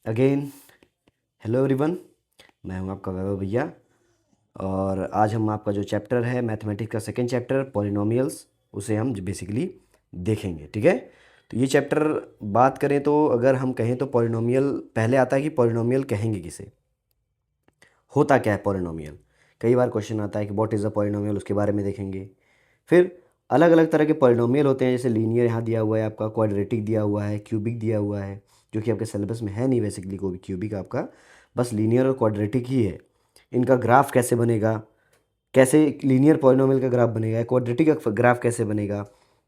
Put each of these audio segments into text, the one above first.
Again hello everyone, मैं हूं आपका वैभव भैया। और आज हम आपका जो चैप्टर है मैथमेटिक्स का सेकंड चैप्टर पॉलिनोमियल्स, उसे हम बेसिकली देखेंगे। ठीक है, तो ये चैप्टर बात करें तो अगर हम कहें तो पॉलिनोमियल पहले आता है कि पॉलिनोमियल कहेंगे किसे, होता क्या है पॉलिनोमियल। कई बार क्वेश्चन आता है कि व्हाट इज़ अ पॉलिनोमियल, उसके बारे में देखेंगे। फिर अलग अलग तरह के पॉलिनोमियल होते हैं, जैसे लीनियर यहाँ दिया हुआ है आपका, क्वाड्रेटिक दिया हुआ है, क्यूबिक दिया हुआ है, जो कि आपके सिलेबस में है नहीं बेसिकली कोई भी क्यूबिक आपका, बस लीनियर और क्वाड्रेटिक ही है। इनका ग्राफ कैसे बनेगा, कैसे लीनियर पॉलिनोमियल का ग्राफ बनेगा, क्वाड्रेटिक का ग्राफ कैसे बनेगा,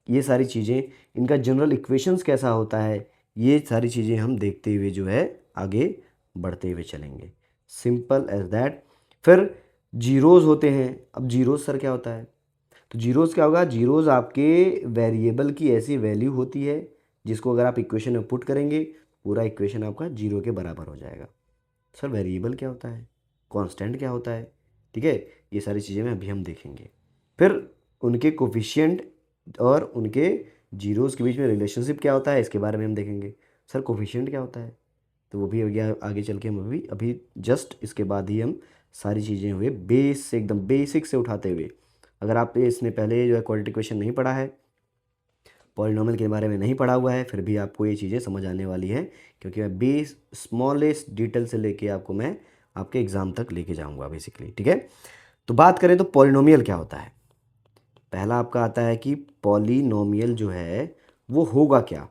ये सारी चीज़ें, इनका जनरल इक्वेशंस कैसा होता है, ये सारी चीज़ें हम देखते हुए जो है आगे बढ़ते हुए चलेंगे। Simple as that. फिर जीरोज़ होते हैं। अब जीरोज़ सर क्या होता है, तो जीरोज़ क्या होगा, जीरोज़ आपके वेरिएबल की ऐसी वैल्यू होती है जिसको अगर आप इक्वेशन में पुट करेंगे पूरा इक्वेशन आपका जीरो के बराबर हो जाएगा। सर वेरिएबल क्या होता है, कांस्टेंट क्या होता है, ठीक है, ये सारी चीज़ें में अभी हम देखेंगे। फिर उनके कोफिशिएंट और उनके जीरोज़ के बीच में रिलेशनशिप क्या होता है, इसके बारे में हम देखेंगे। सर कोफिशिएंट क्या होता है, तो वो भी आगे चल के हम अभी अभी जस्ट इसके बाद ही हम सारी चीज़ें हुए बेस से, एकदम बेसिक से उठाते हुए। अगर आप इसने पहले जो है क्वाड्रेटिक इक्वेशन नहीं पढ़ा है, पॉलिनोमियल के बारे में नहीं पढ़ा हुआ है, फिर भी आपको ये चीज़ें समझ आने वाली हैं, क्योंकि मैं बेस स्मॉलेस्ट डिटेल से लेके आपको मैं आपके एग्ज़ाम तक लेके जाऊंगा बेसिकली। ठीक है, तो बात करें तो पॉलिनोमियल क्या होता है। पहला आपका आता है कि पॉलिनोमियल जो है वो होगा क्या।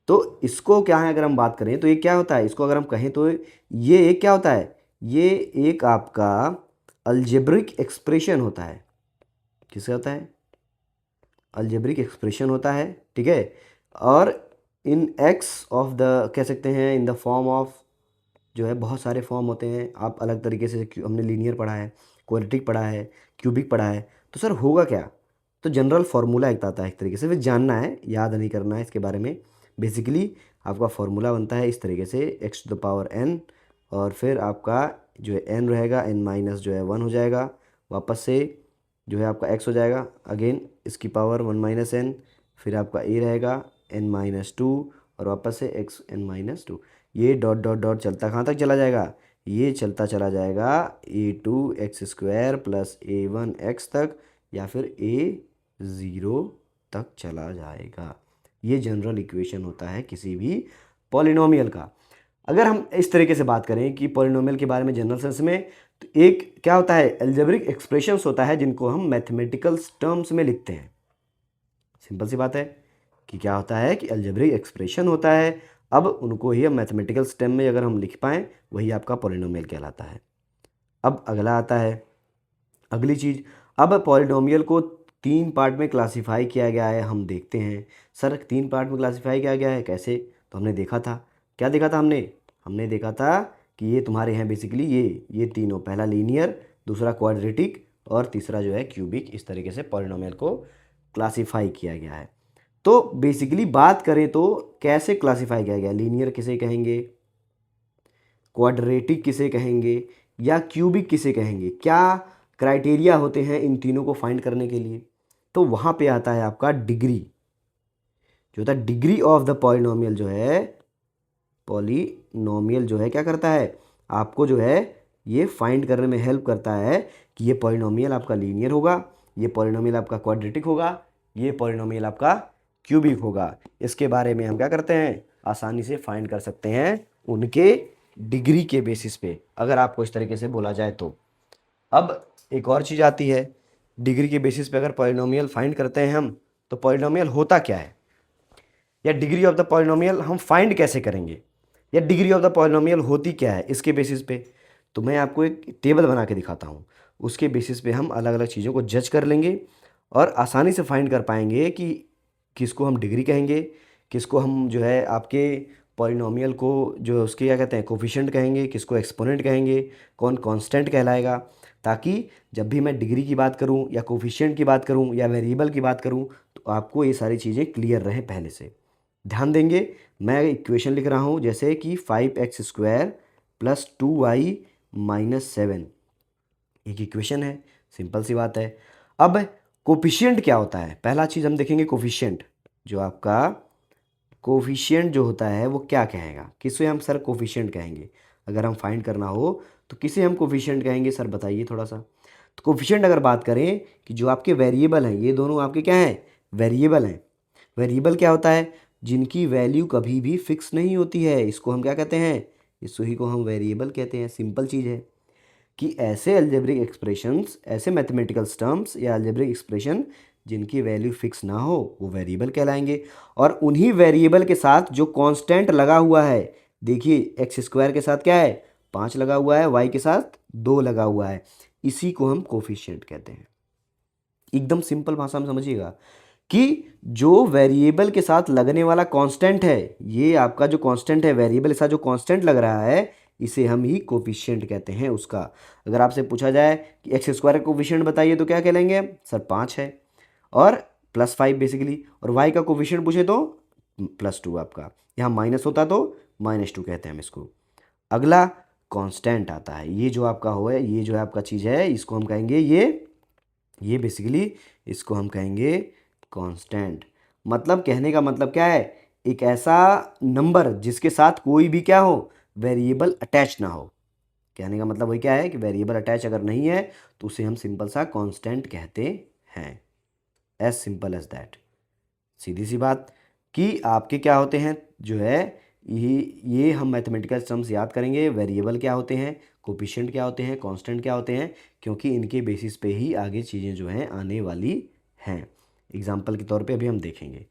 तो इसको क्या है, अगर हम बात करें तो ये क्या होता है, इसको अगर हम कहें तो ये एक क्या होता है, ये एक आपका अलजेब्रिक एक्सप्रेशन होता है। किसका होता है, अलजेब्रिक एक्सप्रेशन होता है। ठीक है, और इन एक्स ऑफ द कह सकते हैं, इन द फॉर्म ऑफ, जो है बहुत सारे फॉर्म होते हैं, आप अलग तरीके से हमने लीनियर पढ़ा है, क्वाड्रेटिक पढ़ा है, क्यूबिक पढ़ा है। तो सर होगा क्या, तो जनरल फार्मूला एक आता है, एक तरीके से फिर जानना है, याद नहीं करना है इसके बारे में। बेसिकली आपका फार्मूला बनता है इस तरीके से, x to the power n, और फिर आपका जो है एन रहेगा, एन माइनस जो है वन हो जाएगा, वापस से जो है आपका एक्स हो जाएगा, अगेन इसकी पावर वन माइनस एन, फिर आपका ए रहेगा एन माइनस टू, और वापस से एक्स एन माइनस टू। ये डॉट डॉट डॉट चलता कहाँ तक चला जाएगा, ये चलता चला जाएगा a two x square plus a one x तक, या फिर ए ज़ीरो तक चला जाएगा। ये जनरल इक्वेशन होता है किसी भी पॉलिनोमियल का। अगर हम इस तरीके से बात करें कि पॉलिनोमियल के बारे में जनरल सेंस में, तो एक क्या होता है, एल्जेब्रिक एक्सप्रेशंस होता है जिनको हम मैथमेटिकल टर्म्स में लिखते हैं। सिंपल सी बात है कि क्या होता है कि अलजेब्रिक एक्सप्रेशन होता है, अब उनको ही हम मैथमेटिकल टर्म में अगर हम लिख पाएँ वही आपका पॉलिनोमियल कहलाता है। अब अगला आता है, अगली चीज़, अब पॉलिनोमियल को तीन पार्ट में क्लासिफाई किया गया है, हम देखते हैं। सर तीन पार्ट में क्लासिफाई किया गया है कैसे, तो हमने देखा था, क्या देखा था हमने, हमने देखा था कि ये तुम्हारे हैं बेसिकली ये तीनों, पहला लीनियर, दूसरा क्वाड्रेटिक, और तीसरा जो है क्यूबिक, इस तरीके से पॉलिनोमियल को क्लासिफाई किया गया है। तो बेसिकली बात करें तो कैसे क्लासिफाई किया गया, लीनियर किसे कहेंगे, क्वाड्रेटिक किसे कहेंगे, या क्यूबिक किसे कहेंगे, क्या क्राइटेरिया होते हैं इन तीनों को फाइंड करने के लिए। तो वहाँ पे आता है आपका डिग्री, जो होता है डिग्री ऑफ द पॉलिनोमियल, जो है पॉलिनोमियल जो है क्या करता है, आपको जो है ये फाइंड करने में हेल्प करता है कि ये पॉलिनोमियल आपका लीनियर होगा, ये पॉलिनोमियल आपका क्वाड्रेटिक होगा, ये पॉलिनोमियल आपका क्यूबिक होगा। इसके बारे में हम क्या करते हैं, आसानी से फाइंड कर सकते हैं उनके डिग्री के बेसिस पे, अगर आपको इस तरीके से बोला जाए तो। अब एक और चीज़ आती है, डिग्री के बेसिस पे अगर पॉलिनोमियल फाइंड करते हैं हम, तो पॉलिनोमियल होता क्या है, या डिग्री ऑफ द पॉलिनोमियल हम फाइंड कैसे करेंगे, या डिग्री ऑफ द पॉलिनोमियल होती क्या है इसके बेसिस पे। तो मैं आपको एक टेबल बना के दिखाता हूँ, उसके बेसिस पे हम अलग अलग चीज़ों को जज कर लेंगे और आसानी से फाइंड कर पाएंगे कि किसको हम डिग्री कहेंगे, किसको हम जो है आपके पॉलिनोमियल को जो उसके क्या कहते हैं कोफिशिएंट कहेंगे, किसको एक्सपोनेंट कहेंगे, कौन कांस्टेंट कहलाएगा, ताकि जब भी मैं डिग्री की बात करूं या कोफिशिएंट की बात करूं या वेरिएबल की बात करूं तो आपको ये सारी चीज़ें क्लियर रहे पहले से। ध्यान देंगे, मैं इक्वेशन लिख रहा हूँ जैसे कि 5x² प्लस 2y माइनस 7, एक इक्वेशन है, सिंपल सी बात है। अब कोफिशिएंट क्या होता है, पहला चीज़ हम देखेंगे कोफिशिएंट, जो आपका कोफिशिएंट जो होता है वो क्या कहेगा, किसे हम सर कोफिशिएंट कहेंगे? अगर हम फाइंड करना हो तो किसे हम कोफिशिएंट कहेंगे सर, बताइए थोड़ा सा। तो कोफिशिएंट अगर बात करें कि जो आपके वेरिएबल हैं, ये दोनों आपके क्या हैं, वेरिएबल हैं। वेरिएबल क्या होता है, जिनकी वैल्यू कभी भी फिक्स नहीं होती है, इसको हम क्या कहते हैं, इसी को हम वेरिएबल कहते हैं। सिंपल चीज़ है कि ऐसे अलजेब्रिक एक्सप्रेशंस, ऐसे मैथमेटिकल टर्म्स या अलजेब्रिक एक्सप्रेशन जिनकी वैल्यू फिक्स ना हो वो वेरिएबल कहलाएंगे। और उन्हीं वेरिएबल के साथ जो कांस्टेंट लगा हुआ है, देखिए एक्स स्क्वायर के साथ क्या है, 5 लगा हुआ है, वाई के साथ 2 लगा हुआ है, इसी को हम कोफिशिएंट कहते हैं। एकदम सिंपल भाषा में समझिएगा कि जो वेरिएबल के साथ लगने वाला कांस्टेंट है, ये आपका जो कांस्टेंट है, वेरिएबल के साथ जो कांस्टेंट लग रहा है, इसे हम ही कोफिशिएंट कहते हैं उसका। अगर आपसे पूछा जाए कि एक्स स्क्वायर का कोफिशिएंट बताइए तो क्या कहलेंगे सर, 5 है और +5 बेसिकली। और वाई का कोफिशिएंट पूछे तो +2 आपका, यहाँ माइनस होता तो -2 कहते हैं हम इसको। अगला कांस्टेंट आता है, ये जो आपका हो है, ये जो है आपका चीज़ है, इसको हम कहेंगे ये बेसिकली इसको हम कहेंगे कांस्टेंट। मतलब कहने का मतलब क्या है, एक ऐसा नंबर जिसके साथ कोई भी क्या हो, वेरिएबल अटैच ना हो। कहने का मतलब वही क्या है कि वेरिएबल अटैच अगर नहीं है तो उसे हम सिंपल सा कांस्टेंट कहते हैं। As simple as that. सीधी सी बात कि आपके क्या होते हैं जो है, ये हम मैथमेटिकल टर्म्स याद करेंगे। वेरिएबल क्या होते हैं, कोफिशिएंट क्या होते हैं, कांस्टेंट क्या होते हैं, क्योंकि इनके बेसिस पे ही आगे चीज़ें जो हैं आने वाली हैं। एग्जाम्पल के तौर पे अभी हम देखेंगे।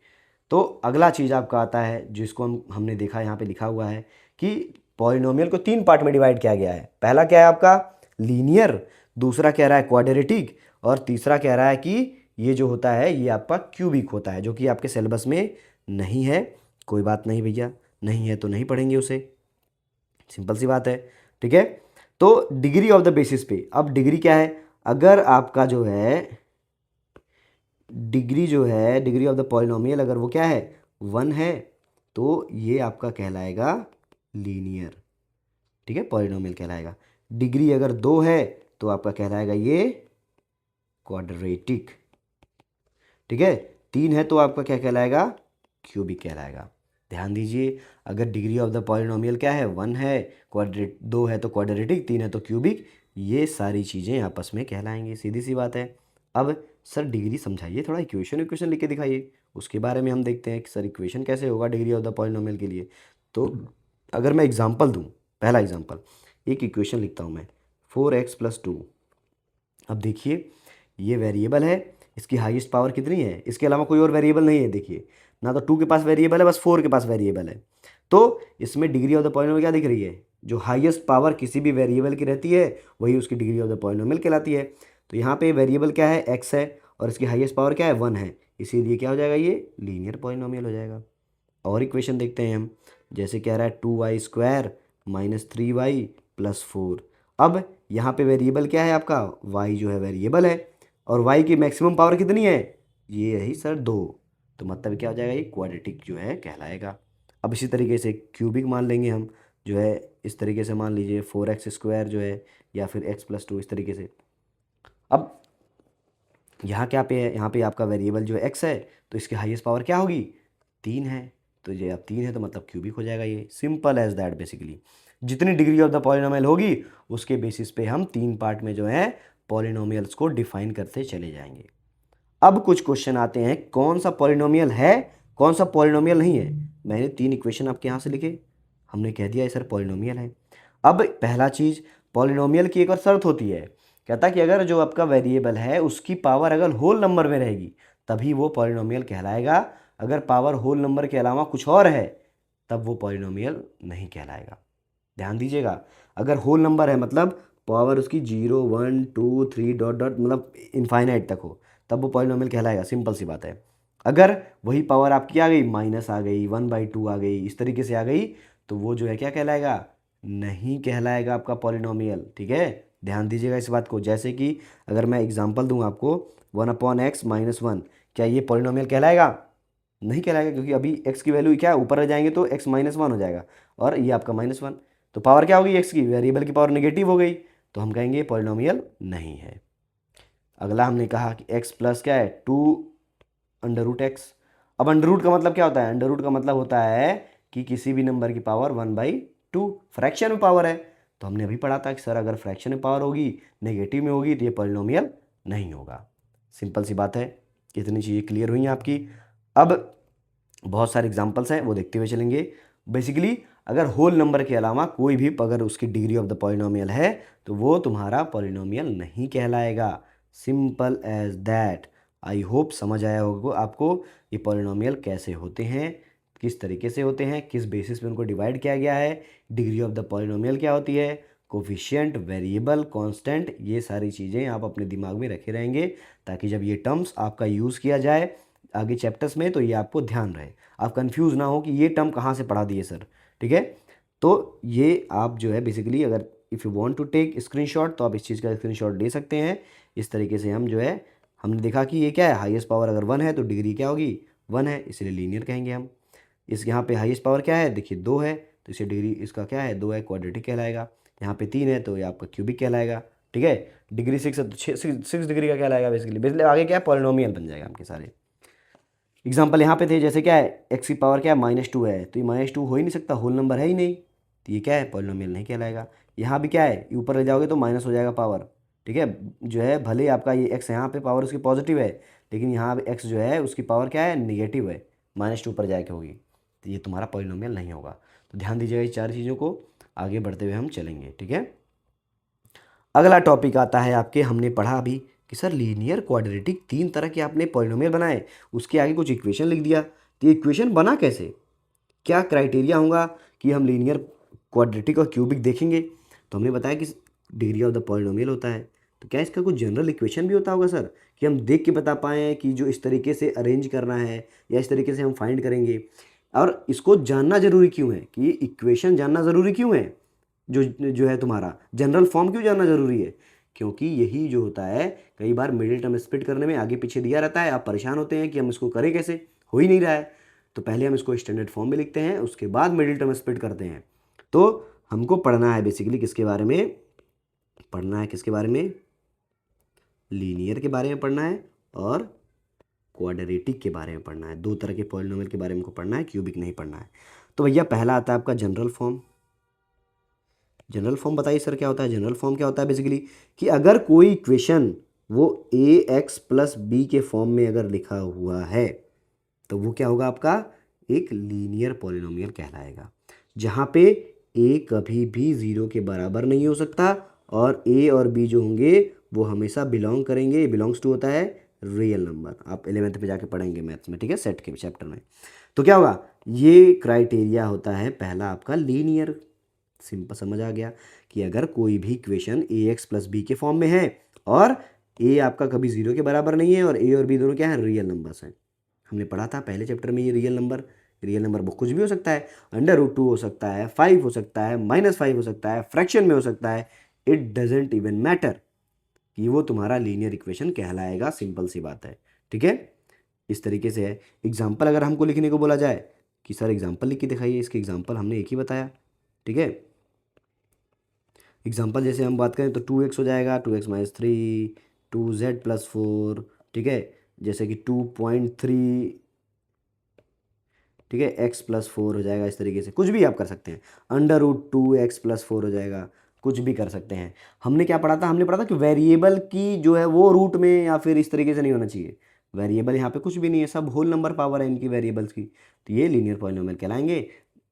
तो अगला चीज़ आपका आता है जिसको हमने देखा, यहाँ पे लिखा हुआ है कि पॉलिनोमियल को 3 पार्ट में डिवाइड किया गया है। पहला क्या है आपका लीनियर, दूसरा कह रहा है क्वाड्रेटिक, और तीसरा कह रहा है कि ये जो होता है ये आपका क्यूबिक होता है, जो कि आपके सिलेबस में नहीं है। कोई बात नहीं भैया, नहीं है तो नहीं पढ़ेंगे उसे, सिंपल सी बात है, ठीक है। तो डिग्री ऑफ द बेसिस पे, अब डिग्री क्या है, अगर आपका जो है डिग्री ऑफ द पॉलिनोमियल अगर वो क्या है 1 है तो ये आपका कहलाएगा लीनियर, ठीक है, पॉलिनोमियल कहलाएगा। डिग्री अगर 2 है तो आपका कहलाएगा ये क्वाड्रेटिक, ठीक है। 3 है तो आपका क्या कहलाएगा, क्यूबिक कहलाएगा। ध्यान दीजिए, अगर डिग्री ऑफ द पॉलिनोमियल क्या है 1 है, 2 है तो क्वाड्रेटिक, 3 है तो क्यूबिक, ये सारी चीज़ें आपस में कहलाएंगी, सीधी सी बात है। अब सर डिग्री समझाइए, थोड़ा इक्वेशन लिख के दिखाइए, उसके बारे में हम देखते हैं कि सर इक्वेशन कैसे होगा डिग्री ऑफ द पॉलिनोमियल के लिए। तो अगर मैं एग्जांपल दूं, पहला एग्जांपल, एक इक्वेशन लिखता हूं मैं 4x + 2। अब देखिए ये वेरिएबल है, इसकी हाईएस्ट पावर कितनी है, इसके अलावा कोई और वेरिएबल नहीं है। देखिए ना तो 2 के पास वेरिएबल है, बस 4 के पास वेरिएबल है। तो इसमें डिग्री ऑफ द पॉलिनोमियल क्या दिख रही है, जो हाईएस्ट पावर किसी भी वेरिएबल की रहती है वही उसकी डिग्री ऑफ द पॉलिनोमियल कहलाती है। तो यहाँ पे वेरिएबल क्या है, x है, और इसकी हाईएस्ट पावर क्या है 1 है, इसीलिए क्या हो जाएगा, ये लीनियर पॉलिनोमियल हो जाएगा। और इक्वेशन देखते हैं हम, जैसे कह रहा है 2y² - 3y + 4। अब यहाँ पे वेरिएबल क्या है आपका, y जो है वेरिएबल है, और y की मैक्सिमम पावर कितनी है, ये यही सर 2। तो मतलब क्या हो जाएगा, ये क्वाड्रेटिक जो है कहलाएगा। अब इसी तरीके से क्यूबिक मान लेंगे हम, जो है इस तरीके से मान लीजिए 4x² जो है, या फिर x + 2 इस तरीके से। अब यहाँ क्या पे है, यहाँ पे आपका वेरिएबल जो है x है, तो इसकी हाईएस्ट पावर क्या होगी, 3 है। तो ये अब 3 है तो मतलब क्यूबिक हो जाएगा, ये सिंपल एज दैट। बेसिकली जितनी डिग्री ऑफ द पॉलिनोमियल होगी उसके बेसिस पे हम 3 पार्ट में जो है पॉलिनोमियल्स को डिफाइन करते चले जाएंगे। अब कुछ क्वेश्चन आते हैं, कौन सा पॉलिनोमियल है, कौन सा पॉलिनोमियल नहीं है। मैंने 3 इक्वेशन आपके यहाँ से लिखे, हमने कह दिया सर पॉलिनोमियल है। अब पहला चीज़, पॉलिनोमियल की एक और शर्त होती है, कहता कि अगर जो आपका वेरिएबल है उसकी पावर अगर होल नंबर में रहेगी तभी वो पॉलिनोमियल कहलाएगा। अगर पावर होल नंबर के अलावा कुछ और है तब वो पॉलिनोमियल नहीं कहलाएगा। ध्यान दीजिएगा, अगर होल नंबर है मतलब पावर उसकी 0 1 2 3 डॉट डॉट मतलब इनफाइनाइट तक हो, तब वो पॉलिनोमियल कहलाएगा, सिंपल सी बात है। अगर वही पावर आपकी आ गई, माइनस आ गई, 1/2 आ गई, इस तरीके से आ गई, तो वो जो है क्या कहलाएगा, नहीं कहलाएगा आपका पॉलिनोमियल, ठीक है। ध्यान दीजिएगा इस बात को। जैसे कि अगर मैं एग्जांपल दूं आपको 1/x - 1, क्या ये पॉलिनोमियल कहलाएगा, नहीं कहलाएगा, क्योंकि अभी x की वैल्यू क्या ऊपर आ जाएंगे तो x - 1 हो जाएगा, और ये आपका -1, तो पावर क्या होगी x की, वेरिएबल की पावर नेगेटिव हो गई, तो हम कहेंगे पॉलिनोमियल नहीं है। अगला हमने कहा कि x प्लस क्या है 2 √x, अब अंडर रूट का मतलब क्या होता है? अंडर रूट का मतलब होता है कि किसी भी नंबर की पावर 1/2, फ्रैक्शन में पावर है। तो हमने अभी पढ़ा था कि सर अगर फ्रैक्शन में पावर होगी, नेगेटिव में होगी, तो ये पॉलिनोमियल नहीं होगा। सिंपल सी बात है। इतनी चीज़ें क्लियर हुई हैं आपकी। अब बहुत सारे एग्जांपल्स हैं, वो देखते हुए चलेंगे। बेसिकली अगर होल नंबर के अलावा कोई भी अगर उसकी डिग्री ऑफ द पॉलिनोमियल है तो वो तुम्हारा पॉलिनोमियल नहीं कहलाएगा। Simple as that. I hope समझ आया होगा आपको ये पॉलिनोमियल कैसे होते हैं, किस तरीके से होते हैं, किस बेसिस पे उनको डिवाइड किया गया है, डिग्री ऑफ द पॉलिनोमियल क्या होती है, कोफिशिएंट, वेरिएबल, कांस्टेंट, ये सारी चीज़ें आप अपने दिमाग में रखे रहेंगे ताकि जब ये टर्म्स आपका यूज़ किया जाए आगे चैप्टर्स में तो ये आपको ध्यान रहे, आप कंफ्यूज ना हो कि ये टर्म कहाँ से पढ़ा दिए सर। ठीक है, तो ये आप जो है बेसिकली अगर if you want to take screenshot तो आप इस चीज़ का स्क्रीनशॉट ले सकते हैं। इस तरीके से हम जो है हमने देखा कि ये क्या है, हाईएस्ट पावर अगर 1 है तो डिग्री क्या होगी, 1 है, इसलिए लीनियर कहेंगे हम। इस यहाँ पे हाईएस्ट पावर क्या है, देखिए 2 है, तो इसे डिग्री इसका क्या है, 2 है, क्वाड्रेटिक कहलाएगा। यहाँ पे 3 है तो ये आपका क्यूबिक कहलाएगा। ठीक है, डिग्री 6 है तो 6 डिग्री का कहलाएगा बेसिकली आगे क्या है, पॉलिनोमियल बन जाएगा आपके सारे। एग्जाम्पल यहाँ पे थे, जैसे क्या है, एक्स की पावर क्या है, -2 है, तो ये -2 हो ही नहीं सकता, होल नंबर है ही नहीं, तो ये क्या है, पॉलिनोमियल नहीं कहलाएगा। यहाँ भी क्या है, ऊपर ले जाओगे तो माइनस हो जाएगा पावर। ठीक है, जो है भले आपका ये एक्स यहाँ पे पावर उसकी पॉजिटिव है, लेकिन यहाँ पे एक्स जो है उसकी पावर क्या है, निगेटिव है, -2 पर जाके होगी, तो ये तुम्हारा पॉलिनोमियल नहीं होगा। तो ध्यान दीजिएगा इस चार चीज़ों को, आगे बढ़ते हुए हम चलेंगे। ठीक है, अगला टॉपिक आता है आपके, हमने पढ़ा अभी कि सर लीनियर क्वाड्रेटिक 3 तरह के आपने पॉलिनोमियल बनाए, उसके आगे कुछ इक्वेशन लिख दिया, तो ये इक्वेशन बना कैसे, क्या क्राइटेरिया होगा कि हम लीनियर क्वाड्रेटिक और क्यूबिक देखेंगे। तो हमने बताया कि डिग्री ऑफ द पॉलिनोमियल होता है, तो क्या इसका कुछ जनरल इक्वेशन भी होता होगा सर, कि हम देख के बता पाएँ कि जो इस तरीके से अरेंज करना है या इस तरीके से हम फाइंड करेंगे। और इसको जानना ज़रूरी क्यों है, कि ये इक्वेशन जानना ज़रूरी क्यों है, जो जो है तुम्हारा जनरल फॉर्म क्यों जानना ज़रूरी है, क्योंकि यही जो होता है कई बार मिडिल टर्म स्प्लिट करने में आगे पीछे दिया रहता है, आप परेशान होते हैं कि हम इसको करें कैसे, हो ही नहीं रहा है, तो पहले हम इसको स्टैंडर्ड फॉर्म में लिखते हैं, उसके बाद मिडिल टर्म स्प्लिट करते हैं। तो हमको पढ़ना है बेसिकली किसके बारे में, पढ़ना है किसके बारे में, लीनियर के बारे में पढ़ना है और क्वाड्रेटिक के बारे में पढ़ना है। 2 तरह के पॉलिनोमियल के बारे में हमको पढ़ना है, क्यूबिक नहीं पढ़ना है। तो भैया पहला आता है आपका जनरल फॉर्म। जनरल फॉर्म बताइए सर क्या होता है। जनरल फॉर्म क्या होता है बेसिकली, कि अगर कोई इक्वेशन वो ax प्लस बी के फॉर्म में अगर लिखा हुआ है तो वो क्या होगा आपका, एक लीनियर पॉलिनोमियल कहलाएगा, जहाँ पे a कभी भी 0 के बराबर नहीं हो सकता और a और b जो होंगे वो हमेशा बिलोंग करेंगे, बिलोंग्स टू होता है रियल नंबर, आप 11th में जाके पढ़ेंगे मैथ्स में। ठीक है, सेट के चैप्टर में। तो क्या होगा, ये क्राइटेरिया होता है पहला आपका लीनियर। सिंपल समझ आ गया कि अगर कोई भी इक्वेशन ax प्लस बी के फॉर्म में है और a आपका कभी 0 के बराबर नहीं है और a और b दोनों क्या है, रियल नंबर्स हैं। हमने पढ़ा था पहले चैप्टर में, ये रियल नंबर कुछ भी हो सकता है, √2 हो सकता है, 5 हो सकता है, -5 हो सकता है, फ्रैक्शन में हो सकता है, इट डजेंट इवन मैटर, कि वो तुम्हारा लीनियर इक्वेशन कहलाएगा। सिंपल सी बात है। ठीक है, इस तरीके से है। एग्जाम्पल अगर हमको लिखने को बोला जाए कि सर एग्जाम्पल लिख के दिखाइए, इसके एग्जाम्पल हमने एक ही बताया। ठीक है, एग्जाम्पल जैसे हम बात करें तो 2x हो जाएगा, 2x - 3, 2z + 4। ठीक है, जैसे कि 2.3, ठीक है, x + 4 हो जाएगा, इस तरीके से कुछ भी आप कर सकते हैं, √2x + 4 हो जाएगा, कुछ भी कर सकते हैं। हमने क्या पढ़ा था, हमने पढ़ा था कि वेरिएबल की जो है वो रूट में या फिर इस तरीके से नहीं होना चाहिए, वेरिएबल यहाँ पे कुछ भी नहीं है, सब होल नंबर पावर है इनकी वेरिएबल्स की, तो ये लीनियर पॉलिनोमियल कहलाएंगे।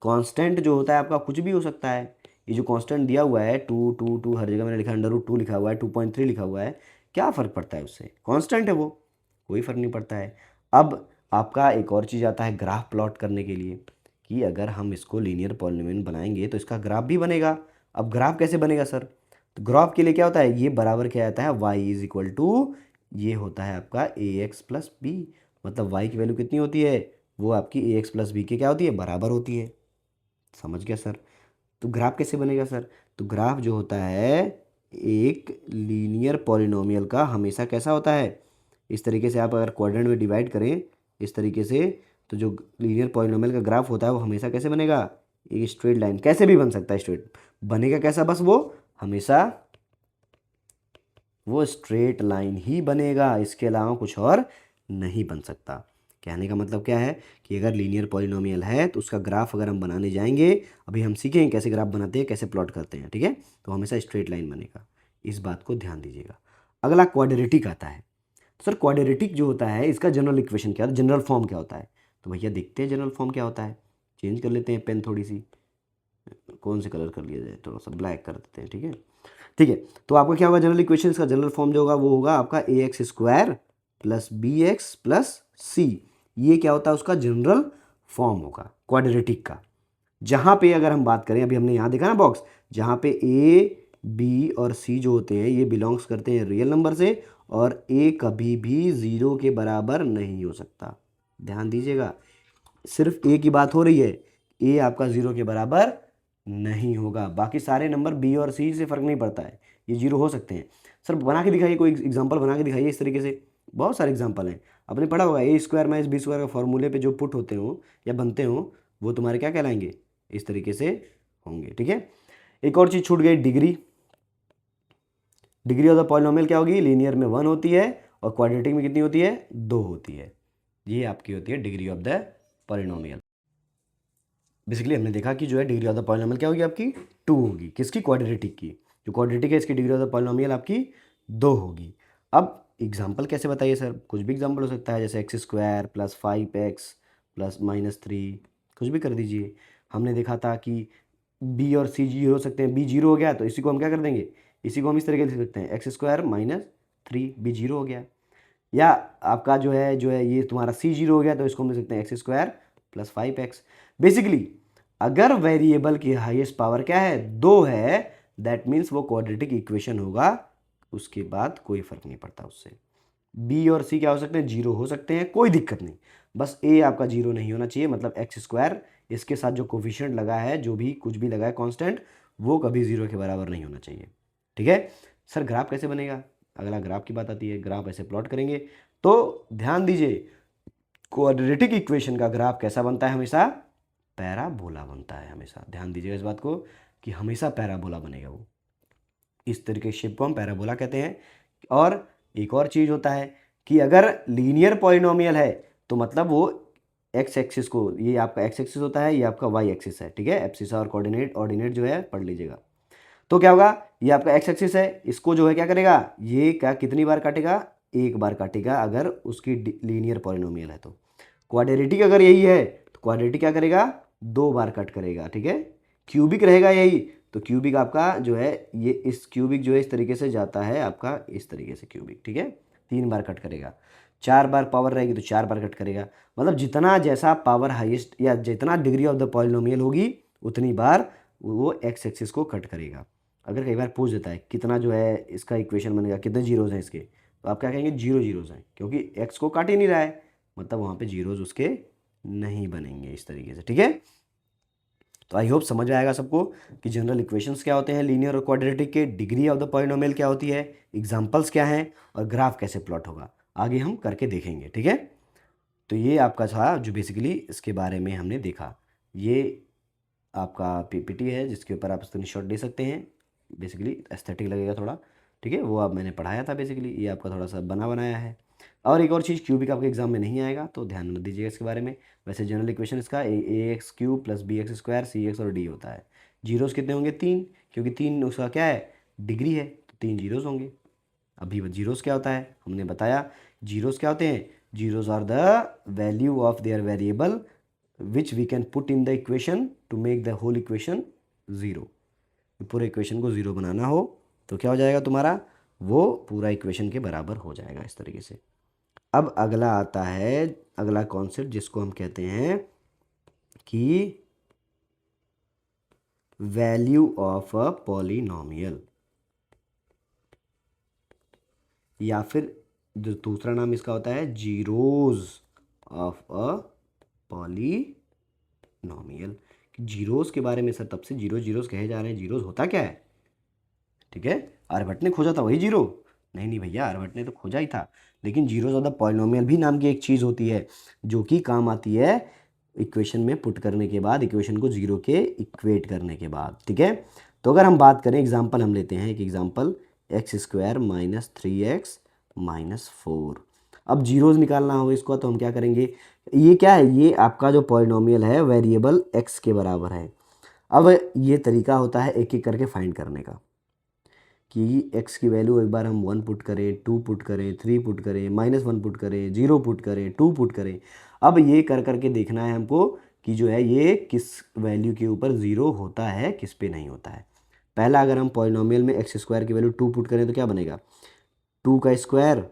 कांस्टेंट जो होता है आपका कुछ भी हो सकता है, ये जो कांस्टेंट दिया हुआ है 2 2 2 हर जगह मैंने लिखा है, √2 लिखा हुआ है, 2.3 लिखा हुआ है, क्या फ़र्क पड़ता है उससे, कांस्टेंट है वो, कोई फ़र्क नहीं पड़ता है। अब आपका एक और चीज़ आता है ग्राफ प्लॉट करने के लिए, कि अगर हम इसको लीनियर पॉलिनोमियल बनाएंगे तो इसका ग्राफ भी बनेगा। अब ग्राफ कैसे बनेगा सर, तो ग्राफ के लिए क्या होता है, ये बराबर क्या आता है, y = ये होता है आपका ax + b, मतलब y की वैल्यू कितनी होती है, वो आपकी ax + b के क्या होती है, बराबर होती है। समझ गया सर। तो ग्राफ कैसे बनेगा सर, तो ग्राफ जो होता है एक लीनियर पॉलिनोमियल का हमेशा कैसा होता है, इस तरीके से आप अगर क्वाड्रेंट में डिवाइड करें इस तरीके से, तो जो लीनियर पॉलिनोमियल का ग्राफ होता है वो हमेशा कैसे बनेगा, एक स्ट्रेट लाइन, कैसे भी बन सकता है, स्ट्रेट बनेगा कैसा, बस वो हमेशा वो स्ट्रेट लाइन ही बनेगा, इसके अलावा कुछ और नहीं बन सकता। कहने का मतलब क्या है कि अगर लीनियर पॉलिनोमियल है तो उसका ग्राफ अगर हम बनाने जाएंगे, अभी हम सीखेंगे कैसे ग्राफ बनाते हैं, कैसे प्लॉट करते हैं, ठीक है, तो हमेशा स्ट्रेट लाइन बनेगा, इस बात को ध्यान दीजिएगा। अगला क्वाड्रेटिक आता है। सर क्वाड्रेटिक जो होता है इसका जनरल इक्वेशन क्या होता है, जनरल फॉर्म क्या होता है, तो भैया देखते हैं जनरल फॉर्म क्या होता है। चेंज कर लेते हैं पेन, थोड़ी सी कौन से कलर कर लिया जाए, थोड़ा सा ब्लैक कर देते हैं, ठीक है। ठीक है, तो आपका क्या होगा जनरल इक्वेशन, का जनरल फॉर्म जो होगा वो होगा आपका a x square plus b x plus c. ये क्या होता है उसका जनरल फॉर्म होगा क्वाड्रेटिक का। जहाँ पे अगर हम बात करें, अभी हमने यहाँ देखा ना बॉक्स, जहाँ पे ए बी और सी जो होते हैं ये बिलोंग्स करते हैं रियल नंबर से, और ए कभी भी ज़ीरो के बराबर नहीं हो सकता। ध्यान दीजिएगा, सिर्फ ए की बात हो रही है, ए आपका ज़ीरो के बराबर नहीं होगा, बाकी सारे नंबर बी और सी से फ़र्क नहीं पड़ता है, ये जीरो हो सकते हैं। सर बना के दिखाइए, कोई एग्जांपल बना के दिखाइए इस तरीके से। बहुत सारे एग्जांपल हैं, आपने पढ़ा होगा ए स्क्वायर माइनस बी स्क्वायर का फॉर्मूले पे जो पुट होते हो या बनते हो वो तुम्हारे क्या कहलाएंगे, इस तरीके से होंगे, ठीक है। एक और चीज़ छूट गई, degree. Degree of the polynomial क्या होगी, लीनियर में 1 होती है और क्वाड्रेटिक में कितनी होती है, 2 होती है। ये आपकी होती है degree of the polynomial. Basically हमने देखा कि जो है डिग्री ऑफ द पॉलिनोमियल क्या होगी आपकी, 2 होगी, किसकी, क्वाड्रेटिक की। जो क्वाड्रेटिक है इसकी डिग्री ऑफ द पॉलिनोमियल आपकी 2 होगी। अब एग्जांपल कैसे बताइए सर, कुछ भी एग्जांपल हो सकता है, जैसे x square plus 5x plus -3, कुछ भी कर दीजिए। हमने देखा था कि बी और सी जीरो हो सकते हैं, बी जीरो हो गया तो इसी को हम क्या कर देंगे, इसी को हम इस तरीके से लिख सकते हैं, एक्स स्क्वायर -3, बी जीरो हो गया। या आपका जो है ये तुम्हारा सी जीरो हो गया तो इसको हम लिख सकते हैं x square plus 5x। Basically अगर वेरिएबल की हाईएस्ट पावर क्या है, 2 है, दैट मीन्स वो क्वाड्रेटिक इक्वेशन होगा, उसके बाद कोई फर्क नहीं पड़ता उससे। बी और सी क्या हो सकते हैं, जीरो हो सकते हैं, कोई दिक्कत नहीं, बस ए आपका जीरो नहीं होना चाहिए, मतलब एक्स स्क्वायर इसके साथ जो कोफिशिएंट लगा है, जो भी कुछ भी लगा है कांस्टेंट, वो कभी जीरो के बराबर नहीं होना चाहिए, ठीक है। सर ग्राफ कैसे बनेगा, अगला ग्राफ की बात आती है, ग्राफ ऐसे प्लॉट करेंगे। तो ध्यान दीजिए, क्वाड्रेटिक इक्वेशन का ग्राफ कैसा बनता है, हमेशा पैराबोला बनता है, हमेशा ध्यान दीजिएगा इस बात को कि हमेशा पैराबोला बनेगा वो, इस तरीके के शेप को हम पैराबोला कहते हैं। और एक और चीज़ होता है कि अगर लीनियर पॉलिनोमियल है तो मतलब वो एक्स एक्सिस को, ये आपका एक्स एक्सिस होता है, ये आपका वाई एक्सिस है, ठीक है। एब्सिसा और कोऑर्डिनेट ऑर्डिनेट जो है पढ़ लीजिएगा। तो क्या होगा, ये आपका एक्स एक्सिस है, इसको जो है क्या करेगा, ये क्या कितनी बार काटेगा, एक बार काटेगा अगर उसकी लीनियर पॉलिनोमियल है तो। क्वाड्रेटिक अगर यही है तो क्वाड्रेटिक क्या करेगा, 2 बार कट करेगा, ठीक है। क्यूबिक रहेगा यही तो क्यूबिक आपका जो है, ये इस क्यूबिक जो है इस तरीके से जाता है आपका, इस तरीके से क्यूबिक, ठीक है, 3 बार कट करेगा। 4 बार पावर रहेगी तो 4 बार कट करेगा, मतलब जितना जैसा पावर हाईएस्ट या जितना डिग्री ऑफ द पॉलिनोमियल होगी उतनी बार वो एक्स एक्सिस को कट करेगा। अगर कई बार पूछ देता है कितना जो है इसका इक्वेशन बनेगा, कितने जीरोज़ हैं इसके, तो आप क्या कहेंगे, 0 जीरोज़ हैं, क्योंकि एक्स को काट ही नहीं रहा है, मतलब वहाँ पे जीरोज़ उसके नहीं बनेंगे, इस तरीके से, ठीक है। तो आई होप समझ में आएगा सबको कि जनरल इक्वेशंस क्या होते हैं लीनियर और क्वाड्रेटिक के, डिग्री ऑफ द पॉलिनोमियल क्या होती है, एग्जांपल्स क्या हैं, और ग्राफ कैसे प्लॉट होगा, आगे हम करके देखेंगे, ठीक है। तो ये आपका था जो बेसिकली इसके बारे में हमने देखा। ये आपका पीपीटी है जिसके ऊपर आप स्क्रीनशॉट ले सकते हैं, बेसिकली एस्थेटिक लगेगा थोड़ा, ठीक है, वो अब मैंने पढ़ाया था, बेसिकली ये आपका थोड़ा सा बना बनाया है। और एक और चीज़, क्यूबिक आपके एग्जाम में नहीं आएगा तो ध्यान मत दीजिएगा इसके बारे में। वैसे जनरल इक्वेशन इसका a x cube plus b x square c x और डी होता है। जीरोज़ कितने होंगे, 3, क्योंकि 3 उसका क्या है, डिग्री है, तो 3 जीरोज़ होंगे। अभी जीरोज़ क्या होता है हमने बताया, जीरोज़ क्या होते हैं, zeros are the value of their variable which we can put in the equation to make the whole equation zero. पूरे इक्वेशन को ज़ीरो बनाना हो तो क्या हो जाएगा तुम्हारा, वो पूरा इक्वेशन के बराबर हो जाएगा, इस तरीके से। अब अगला आता है, अगला कॉन्सेप्ट जिसको हम कहते हैं कि वैल्यू ऑफ अ पॉलिनोमियल, या फिर जो दूसरा नाम इसका होता है zeros of a polynomial. Zeros के बारे में सर तब से जीरो जीरोज कहे जा रहे हैं, जीरोज होता क्या है, ठीक है। आर्यभट्ट ने खोजा था वही जीरो, नहीं भैया, आर्यभट्ट ने तो खोजा ही था, लेकिन जीरोज ऑफ द पॉलिनोमियल भी नाम की एक चीज़ होती है जो कि काम आती है इक्वेशन में पुट करने के बाद, इक्वेशन को जीरो के इक्वेट करने के बाद, ठीक है। तो अगर हम बात करें, एग्जाम्पल हम लेते हैं एक एग्जाम्पल, एक्स स्क्वायर -3x -4। अब जीरोज़ निकालना हो इसको तो हम क्या करेंगे, ये क्या है, ये आपका जो पॉलिनोमियल है वेरिएबल x के बराबर है। अब ये तरीका होता है एक एक करके फाइंड करने का कि x की वैल्यू एक बार हम 1 पुट करें, 2 पुट करें, 3 पुट करें, -1 पुट करें, 0 पुट करें, 2 पुट करें। अब ये कर करके देखना है हमको कि जो है ये किस वैल्यू के ऊपर 0 होता है, किस पे नहीं होता है। पहला अगर हम पॉलिनोमियल में x स्क्वायर की वैल्यू 2 पुट करें तो क्या बनेगा, 2 का स्क्वायर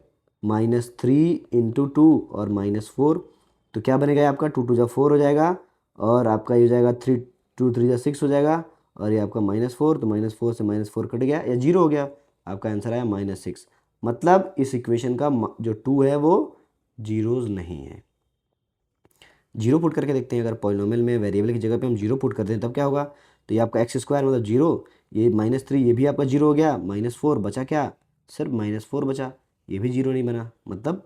-3 इंटू 2 और -4, तो क्या बनेगा आपका 2 2 जा 4 हो जाएगा और आपका ये हो जाएगा 3 2 3 जा 6 हो जाएगा और ये आपका -4, तो -4 से -4 कट गया या 0 हो गया, आपका आंसर आया -6। मतलब इस इक्वेशन का जो 2 है वो जीरोज़ नहीं है। जीरो पुट करके देखते हैं, अगर पॉलिनोमियल में वेरिएबल की जगह पे हम जीरो पुट करते हैं तब क्या होगा, तो ये आपका एक्स स्क्वायर मतलब जीरो, ये -3 ये भी आपका जीरो हो गया, -4 बचा क्या, सिर्फ -4 बचा, ये भी जीरो नहीं बना, मतलब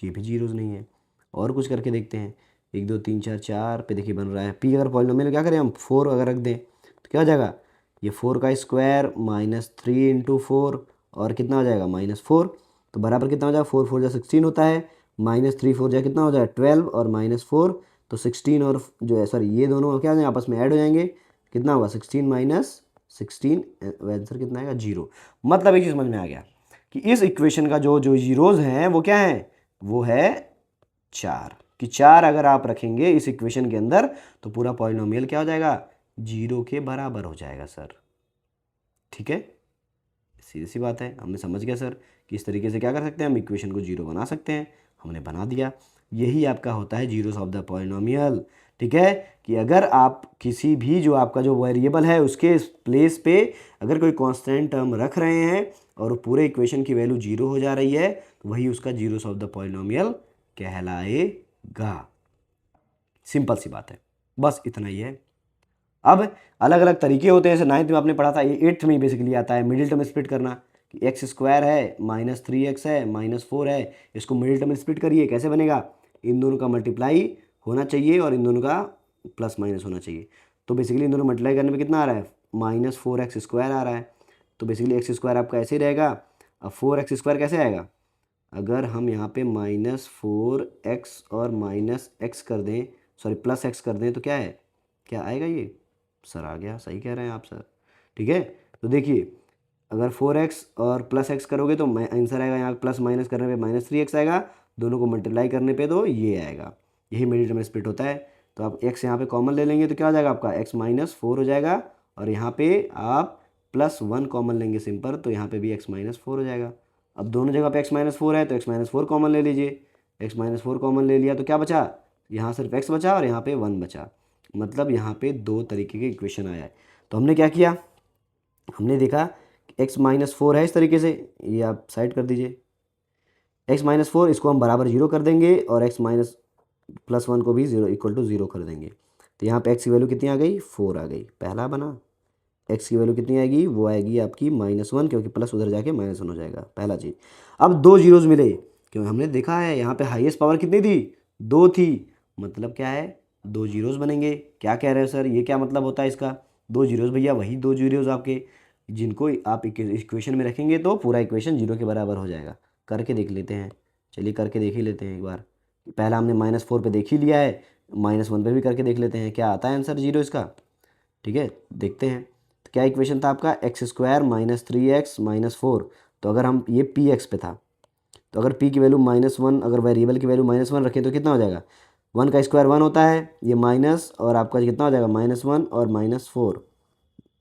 ये भी जीरोज़ नहीं है। और कुछ करके देखते हैं, 1 2 3 4 4 पे देखिए बन रहा है पी। अगर पॉलिनोमियल में क्या करें हम 4 अगर रख दें तो क्या हो जाएगा, ये 4 का स्क्वायर -3 इंटू 4 और कितना हो जाएगा -4, तो बराबर कितना हो जाएगा, 4 4 जा 16 होता है, -3 4 जा कितना हो जाएगा 12 और -4, तो 16 और जो है सॉरी ये दोनों क्या हो जाएंगे आपस में ऐड हो जाएंगे, कितना होगा 16 माइनस 16, आंसर कितना आएगा 0। मतलब एक चीज़ समझ में आ गया कि इस इक्वेशन का जो जो जीरोज़ हैं वो क्या है, वो है 4, कि 4 अगर आप रखेंगे इस इक्वेशन के अंदर तो पूरा पॉलिनोमियल क्या हो जाएगा, 0 के बराबर हो जाएगा सर। ठीक है, सीधी सी बात है, हमने समझ गया सर कि इस तरीके से क्या कर सकते हैं हम इक्वेशन को 0 बना सकते हैं, हमने बना दिया। यही आपका होता है जीरोस ऑफ द पॉलिनोमियल। ठीक है, कि अगर आप किसी भी जो आपका जो वेरिएबल है उसके प्लेस पे अगर कोई कांस्टेंट टर्म रख रहे हैं और पूरे इक्वेशन की वैल्यू 0 हो जा रही है तो वही उसका जीरोस ऑफ द पॉलिनोमियल कहलाएगा। सिंपल सी बात है, बस इतना ही है। अब अलग अलग तरीके होते हैं, जैसे 9th में आपने पढ़ा था, ये 8th में बेसिकली आता है मिडिल टर्म स्प्लिट करना, कि एक्स स्क्वायर है -3x है -4 है, इसको मिडिल टर्म स्प्लिट करिए, कैसे बनेगा, इन दोनों का मल्टीप्लाई होना चाहिए और इन दोनों का प्लस माइनस होना चाहिए। तो बेसिकली इन दोनों मल्टीप्लाई करने में कितना आ रहा है, -4x² आ रहा है, तो बेसिकली एक्स स्क्वायर आपका ऐसे ही रहेगा। अब 4x² कैसे आएगा, अगर हम यहाँ पे -4x और -x कर दें, सॉरी +x कर दें तो क्या है, क्या आएगा ये सर, आ गया, सही कह रहे हैं आप सर। ठीक है, तो देखिए अगर 4x और +x करोगे तो आंसर आएगा, यहाँ प्लस माइनस करने पे -3x आएगा, दोनों को मल्टीप्लाई करने पे तो ये आएगा, यही मिडिल टर्म स्प्लिट होता है। तो आप x यहाँ पे कॉमन ले लेंगे तो क्या हो जाएगा आपका x -4 हो जाएगा और यहाँ पे आप +1 कॉमन लेंगे सिंपल, तो यहाँ पे भी x -4 हो जाएगा। अब दोनों जगह पे x -4 है तो x -4 कॉमन ले लीजिए, x -4 कॉमन ले लिया तो क्या बचा, यहाँ सिर्फ x बचा और यहाँ पे 1 बचा, मतलब यहाँ पे दो तरीके के इक्वेशन आया है। तो हमने क्या किया, हमने देखा कि x -4 है इस तरीके से, ये आप साइड कर दीजिए, x -4 इसको हम बराबर 0 कर देंगे और x +1 को भी 0 = 0 कर देंगे, तो यहाँ पे x की वैल्यू कितनी आ गई, 4 आ गई, पहला बना। x की वैल्यू कितनी आएगी, वो आएगी आपकी -1, क्योंकि प्लस उधर जाके -1 हो जाएगा, पहला चीज़। अब दो जीरोज़ मिले, क्योंकि हमने देखा है यहाँ पे हाईएस्ट पावर कितनी थी, 2 थी, मतलब क्या है, दो जीरोज़ बनेंगे। क्या कह रहे हो सर, ये क्या मतलब होता है इसका, दो जीरोज़ भैया वही दो जीरोज़ आपके जिनको आप इक्वेशन में रखेंगे तो पूरा इक्वेशन 0 के बराबर हो जाएगा। करके देख लेते हैं, चलिए करके देख ही लेते हैं एक बार। पहला हमने -4 पे देख ही लिया है, -1 पे भी करके देख लेते हैं क्या आता है आंसर 0 इसका। ठीक है, देखते हैं। तो क्या इक्वेशन था आपका, x² -3x -4, तो अगर हम ये पी एक्स पे था, तो अगर p की वैल्यू -1, अगर वेरिएबल की वैल्यू -1 रखें तो कितना हो जाएगा, 1 का स्क्वायर 1 होता है, ये माइनस और आपका कितना हो जाएगा -1 और -4।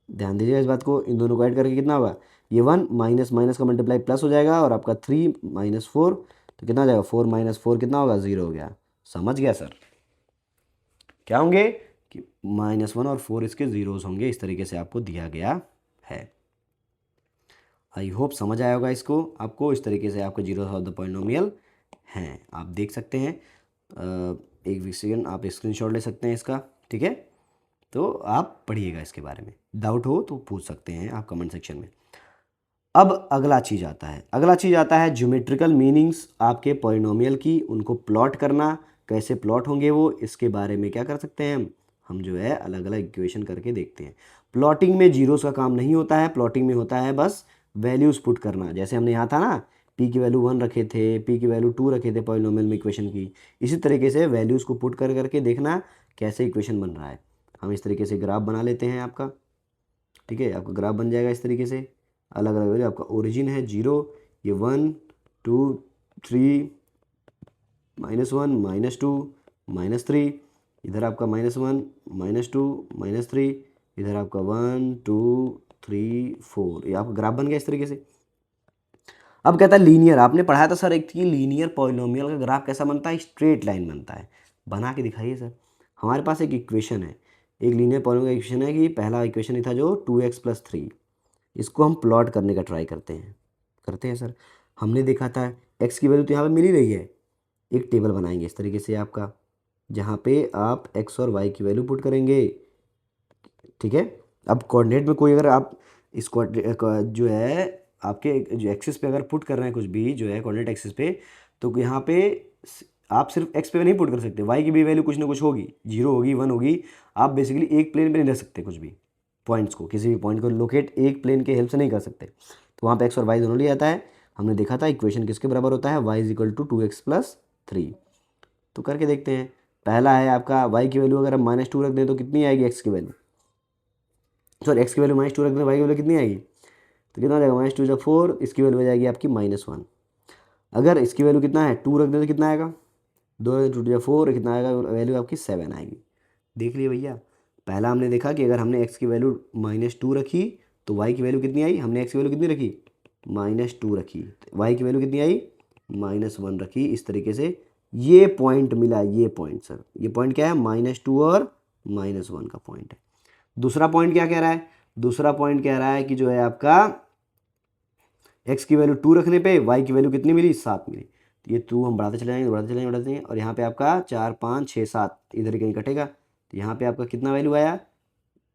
ध्यान दीजिएगा इस बात को, इन दोनों को ऐड करके कितना होगा, ये 1 माइनस माइनस का मल्टीप्लाई प्लस हो जाएगा और आपका 3 -4, तो कितना हो जाएगा 4 -4 कितना होगा, 0 हो गया। समझ गया सर, क्या होंगे कि -1 और 4 इसके जीरोस होंगे, इस तरीके से आपको दिया गया है। आई होप समझ आया होगा इसको आपको, इस तरीके से आपको जीरोस ऑफ द पॉलिनोमियल हैं, आप देख सकते हैं। एक सेकेंड आप स्क्रीनशॉट ले सकते हैं इसका। ठीक है, तो आप पढ़िएगा इसके बारे में, डाउट हो तो पूछ सकते हैं आप कमेंट सेक्शन में। अब अगला चीज़ आता है ज्योमेट्रिकल मीनिंग्स आपके पॉलिनोमियल की, उनको प्लॉट करना, कैसे प्लॉट होंगे वो, इसके बारे में क्या कर सकते हैं हम जो है अलग अलग इक्वेशन करके देखते हैं। प्लॉटिंग में जीरोस का काम नहीं होता है, प्लॉटिंग में होता है बस वैल्यूज़ पुट करना। जैसे हमने यहाँ था ना पी की वैल्यू 1 रखे थे, पी की वैल्यू 2 रखे थे पॉलिनोमियल में इक्वेशन की। इसी तरीके से वैल्यूज़ को पुट कर करके देखना कैसे इक्वेशन बन रहा है। हम इस तरीके से ग्राफ बना लेते हैं आपका, ठीक है। आपका ग्राफ बन जाएगा इस तरीके से, अलग अलग वैल्यू। आपका ओरिजिन है 0, ये 1 2 3 -1 -2 -3, इधर आपका -1 -2 -3, इधर आपका 1 2 3 4। ये आपका ग्राफ बन गया इस तरीके से। अब कहता है लीनियर, आपने पढ़ाया था सर एक कि लीनियर पॉलिनोमियल का ग्राफ कैसा बनता है, स्ट्रेट लाइन बनता है। बना के दिखाइए सर। हमारे पास एक इक्वेशन है, एक लीनियर पॉलिनोमियल का इक्वेशन है कि पहला इक्वेशन ही था जो 2x + 3, इसको हम प्लॉट करने का ट्राई करते हैं सर। हमने देखा था x की वैल्यू तो यहाँ पे मिल ही रही है। एक टेबल बनाएंगे इस तरीके से आपका, जहाँ पे आप x और y की वैल्यू पुट करेंगे, ठीक है। अब कोऑर्डिनेट में कोई अगर आप इस जो है आपके जो एक्सिस पे अगर पुट कर रहे हैं कुछ भी जो है कोऑर्डिनेट एक्सिस पे, तो यहाँ पे आप सिर्फ एक्स पे नहीं पुट कर सकते, वाई की भी वैल्यू कुछ ना कुछ होगी, 0 होगी 1 होगी। आप बेसिकली एक प्लेन पे नहीं रख सकते कुछ भी पॉइंट्स को, किसी भी पॉइंट को लोकेट एक प्लेन के हेल्प से नहीं कर सकते। तो वहाँ पे एक्स और वाई दोनों लिया जाता है। हमने देखा था इक्वेशन किसके बराबर होता है, Y is equal to 2x + 3। तो करके देखते हैं। पहला है आपका वाई की वैल्यू अगर हम -2 रख दें तो कितनी आएगी एक्स की वैल्यू, सॉरी एक्स की वैल्यू -2 रख दें, वाई की वैल्यू कितनी आएगी, तो कितना आ जाएगा, -2 × 4, इसकी वैल्यू हो जाएगी आपकी -1। अगर इसकी वैल्यू कितना है 2 रख दें तो कितना आएगा, 2 2 × 4 कितना आएगा, वैल्यू आपकी 7 आएगी। देख लिए भैया, पहला हमने देखा कि अगर हमने x की वैल्यू -2 रखी तो y की वैल्यू कितनी आई, हमने x की वैल्यू कितनी रखी, -2 रखी, y की वैल्यू कितनी आई, -1 रखी। इस तरीके से ये पॉइंट मिला, ये पॉइंट सर, ये पॉइंट क्या है, -2 और -1 का पॉइंट है। दूसरा पॉइंट क्या कह रहा है, दूसरा पॉइंट कह रहा है कि जो है आपका x की वैल्यू 2 रखने पे y की वैल्यू कितनी मिली, 7 मिली। तो ये 2 हम बढ़ाते चले जाएंगे, बढ़ाते चले जाएंगे, बढ़ाते जाएंगे, और यहाँ पे आपका 4 5 6 7 इधर कहीं कटेगा। तो यहाँ पे आपका कितना वैल्यू आया,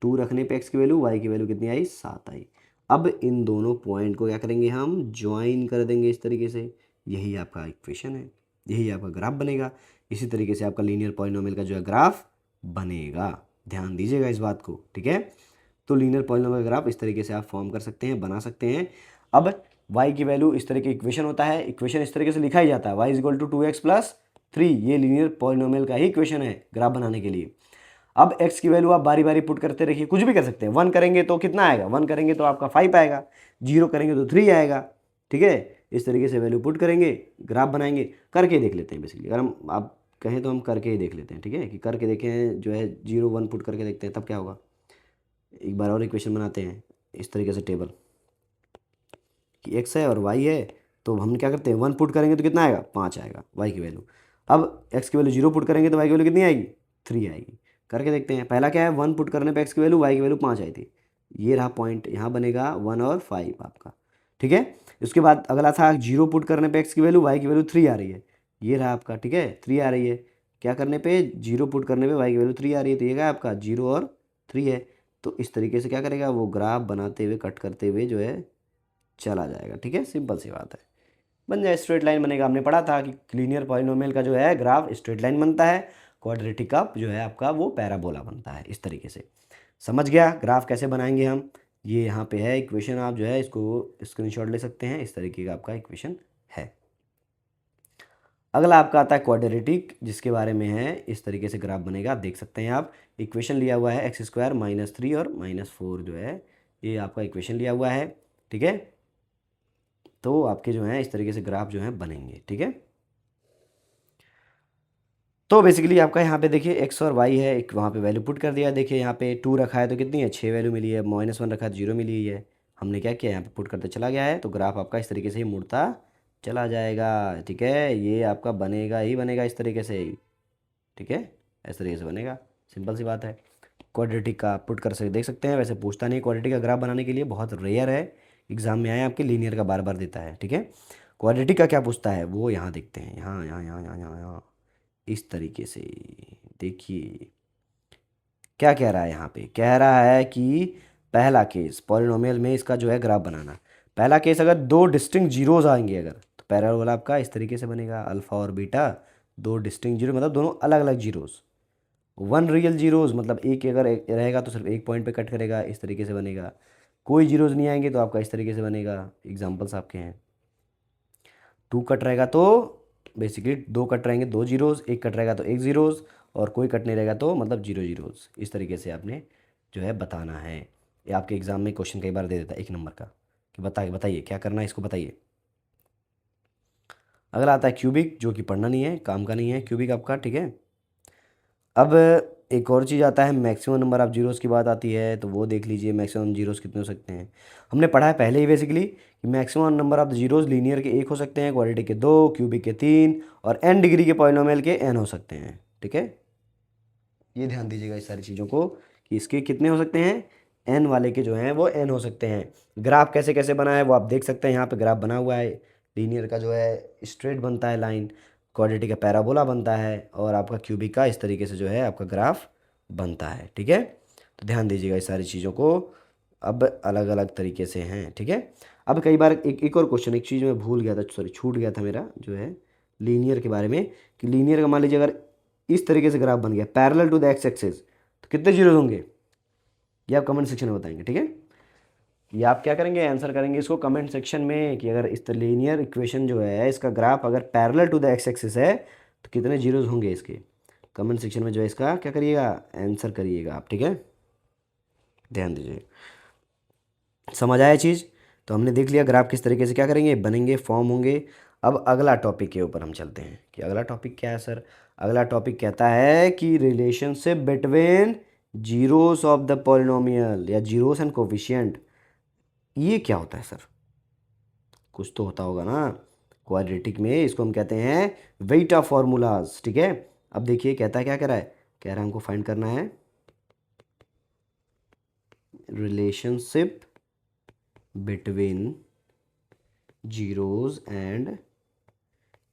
2 रखने पे x की वैल्यू, y की वैल्यू कितनी आई, 7 आई। अब इन दोनों पॉइंट को क्या करेंगे, हम ज्वाइन कर देंगे इस तरीके से। यही आपका इक्वेशन है, यही आपका ग्राफ बनेगा। इसी तरीके से आपका लीनियर पॉलिनोमियल का जो है ग्राफ बनेगा। ध्यान दीजिएगा इस बात को, ठीक है। तो लीनियर पॉलिनोमियल का ग्राफ इस तरीके से आप फॉर्म कर सकते हैं, बना सकते हैं। अब y की वैल्यू इस तरह की इक्वेशन होता है, इक्वेशन इस तरीके से लिखा ही जाता है, y is equal to 2x + 3। ये लीनियर पॉलिनोमियल का ही इक्वेशन है ग्राफ बनाने के लिए। अब x की वैल्यू आप बारी बारी पुट करते रहिए, कुछ भी कर सकते हैं। 1 करेंगे तो कितना आएगा, 1 करेंगे तो आपका 5 आएगा, 0 करेंगे तो 3 आएगा, ठीक है। इस तरीके से वैल्यू पुट करेंगे, ग्राफ बनाएंगे। करके देख लेते हैं बेसिकली, अगर हम आप कहें तो हम करके ही देख लेते हैं, ठीक है, कि करके देखें जो है 0 1 पुट करके देखते हैं तब क्या होगा। एक बार और इक्वेशन बनाते हैं इस तरीके से टेबल कि x है और y है, तो हम क्या करते हैं 1 पुट करेंगे तो कितना आएगा, 5 आएगा y की वैल्यू। अब x की वैल्यू 0 पुट करेंगे तो y की वैल्यू कितनी आएगी, 3 आएगी। करके देखते हैं। पहला क्या है, 1 पुट करने पे x की वैल्यू, y की वैल्यू 5 आई थी। ये रहा पॉइंट, यहाँ बनेगा 1 और 5 आपका, ठीक है। उसके बाद अगला था 0 पुट करने पे x की वैल्यू, y की वैल्यू 3 आ रही है। ये रहा आपका, ठीक है, 3 आ रही है। क्या करने पे, 0 पुट करने पे y की वैल्यू 3 आ रही है, तो ये क्या है आपका 0 और 3 है। तो इस तरीके से क्या करेगा वो, ग्राफ बनाते हुए कट करते हुए जो है चला जाएगा, ठीक है। सिंपल सी बात है, बन जाए, स्ट्रेट लाइन बनेगा। हमने पढ़ा था कि लीनियर पॉलिनोमियल का जो है ग्राफ स्ट्रेट लाइन बनता है, क्वाड्रेटिक का जो है आपका वो पैराबोला बनता है। इस तरीके से समझ गया ग्राफ कैसे बनाएंगे हम। ये यहाँ पे है इक्वेशन, आप जो है इसको स्क्रीनशॉट ले सकते हैं। इस तरीके का आपका इक्वेशन है। अगला आपका आता है क्वाड्रेटिक, जिसके बारे में है इस तरीके से ग्राफ बनेगा। आप देख सकते हैं, आप इक्वेशन लिया हुआ है x² - 3 और -4 जो है ये आपका इक्वेशन लिया हुआ है, ठीक है। तो आपके जो है इस तरीके से ग्राफ जो है बनेंगे, ठीक है। तो बेसिकली आपका यहाँ पे देखिए x और y है, एक वहाँ पे वैल्यू पुट कर दिया। देखिए यहाँ पे 2 रखा है तो कितनी है, 6 वैल्यू मिली है। -1 रखा है तो 0 मिली है। हमने क्या किया, यहाँ पे पुट करते चला गया है, तो ग्राफ आपका इस तरीके से ही मुड़ता चला जाएगा, ठीक है। ये आपका बनेगा ही बनेगा इस तरीके से ही, ठीक है, इस तरीके से बनेगा। सिंपल सी बात है। क्वाड्रेटिक का पुट कर सकते, देख सकते हैं। वैसे पूछता नहीं क्वाड्रेटिक का ग्राफ बनाने के लिए, बहुत रेयर है, एग्जाम में आया आपके लीनियर का बार बार देता है, ठीक है। क्वाड्रेटिक का क्या पूछता है वो यहाँ देखते हैं, यहाँ यहाँ यहाँ यहाँ यहाँ यहाँ इस तरीके से। देखिए क्या कह रहा है, यहाँ पे कह रहा है कि पहला केस पॉलिनोमियल में इसका जो है ग्राफ बनाना। पहला केस अगर 2 डिस्टिंक्ट जीरोज आएंगे अगर, तो पैराबोला आपका इस तरीके से बनेगा, अल्फा और बीटा 2 डिस्टिंक्ट जीरो, मतलब दोनों अलग अलग जीरोज। 1 रियल जीरोज मतलब एक अगर रहेगा तो सिर्फ एक पॉइंट पे कट करेगा, इस तरीके से बनेगा। कोई जीरोज नहीं आएंगे तो आपका इस तरीके से बनेगा। एग्जाम्पल्स आपके हैं। 2 कट रहेगा तो बेसिकली 2 कट रहेंगे 2 जीरोज़, 1 कट रहेगा तो 1 जीरोज़, और कोई कट नहीं रहेगा तो मतलब 0 जीरोज़। इस तरीके से आपने जो है बताना है। ये आपके एग्ज़ाम में क्वेश्चन कई बार दे देता है 1 नंबर का कि बताइए क्या करना है, इसको बताइए। अगला आता है क्यूबिक, जो कि पढ़ना नहीं है, काम का नहीं है क्यूबिक आपका, ठीक है। अब एक और चीज़ आता है मैक्सिमम नंबर ऑफ जीरोज़ की बात आती है, तो वो देख लीजिए मैक्सिमम जीरोज़ कितने हो सकते हैं। हमने पढ़ा है पहले ही बेसिकली कि maximum number of zeros linear के 1 हो सकते हैं, क्वाड्रेटिक के 2, क्यूबिक के 3 और n डिग्री के पॉलिनोमियल के n हो सकते हैं, ठीक है। ये ध्यान दीजिएगा इस सारी चीज़ों को कि इसके कितने हो सकते हैं, n वाले के जो हैं वो n हो सकते हैं। ग्राफ कैसे कैसे बना है वो आप देख सकते हैं, यहाँ पे ग्राफ बना हुआ है। लीनियर का जो है स्ट्रेट बनता है लाइन, क्वाड्रेटिक का पैराबोला बनता है, और आपका क्यूबिक का इस तरीके से जो है आपका ग्राफ बनता है, ठीक है। तो ध्यान दीजिएगा इस सारी चीज़ों को, अब अलग अलग तरीके से हैं, ठीक है। अब कई बार एक और क्वेश्चन, एक चीज़ मैं भूल गया था, सॉरी छूट गया था मेरा, जो है लीनियर के बारे में, कि लीनियर का मान लीजिए अगर इस तरीके से ग्राफ बन गया parallel to the x axis, तो कितने जीरो होंगे ये आप कमेंट सेक्शन में बताएंगे, ठीक है। ये आप क्या करेंगे, आंसर करेंगे इसको कमेंट सेक्शन में कि अगर इस लीनियर इक्वेशन जो है इसका ग्राफ अगर parallel to the x axis है तो कितने जीरोज होंगे इसके। कमेंट सेक्शन में जो है इसका क्या करिएगा, आंसर करिएगा आप, ठीक है। ध्यान दीजिए, समझ आया चीज़। तो हमने देख लिया ग्राफ किस तरीके से क्या करेंगे, बनेंगे, फॉर्म होंगे। अब अगला टॉपिक के ऊपर हम चलते हैं कि अगला टॉपिक क्या है सर। अगला टॉपिक कहता है कि relationship between zeros of the polynomial या जीरोस एंड कोफिशिएंट। ये क्या होता है सर, कुछ तो होता होगा ना क्वाड्रेटिक में, इसको हम कहते हैं वेट ऑफ फॉर्मूलाज, ठीक है। अब देखिए कहता है, क्या कह रहा है, कह रहा है हमको फाइंड करना है relationship between zeros and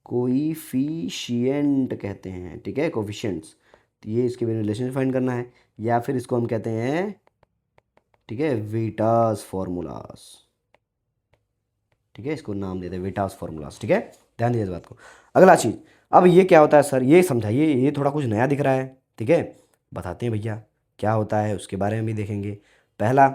coefficient कहते हैं, ठीक है, कोफिशिएंट्स। तो ये इसके बिना रिलेशनशिप फाइंड करना है, या फिर इसको हम कहते हैं, ठीक है, वेटास फॉर्मूलास, ठीक है, इसको नाम देते हैं वेटास फॉर्मूलास, ठीक है। ध्यान दीजिए इस बात को। अगला चीज़, अब ये क्या होता है सर, ये समझाइए, ये थोड़ा कुछ नया दिख रहा है, ठीक है, बताते हैं भैया क्या होता है, उसके बारे में भी देखेंगे। पहला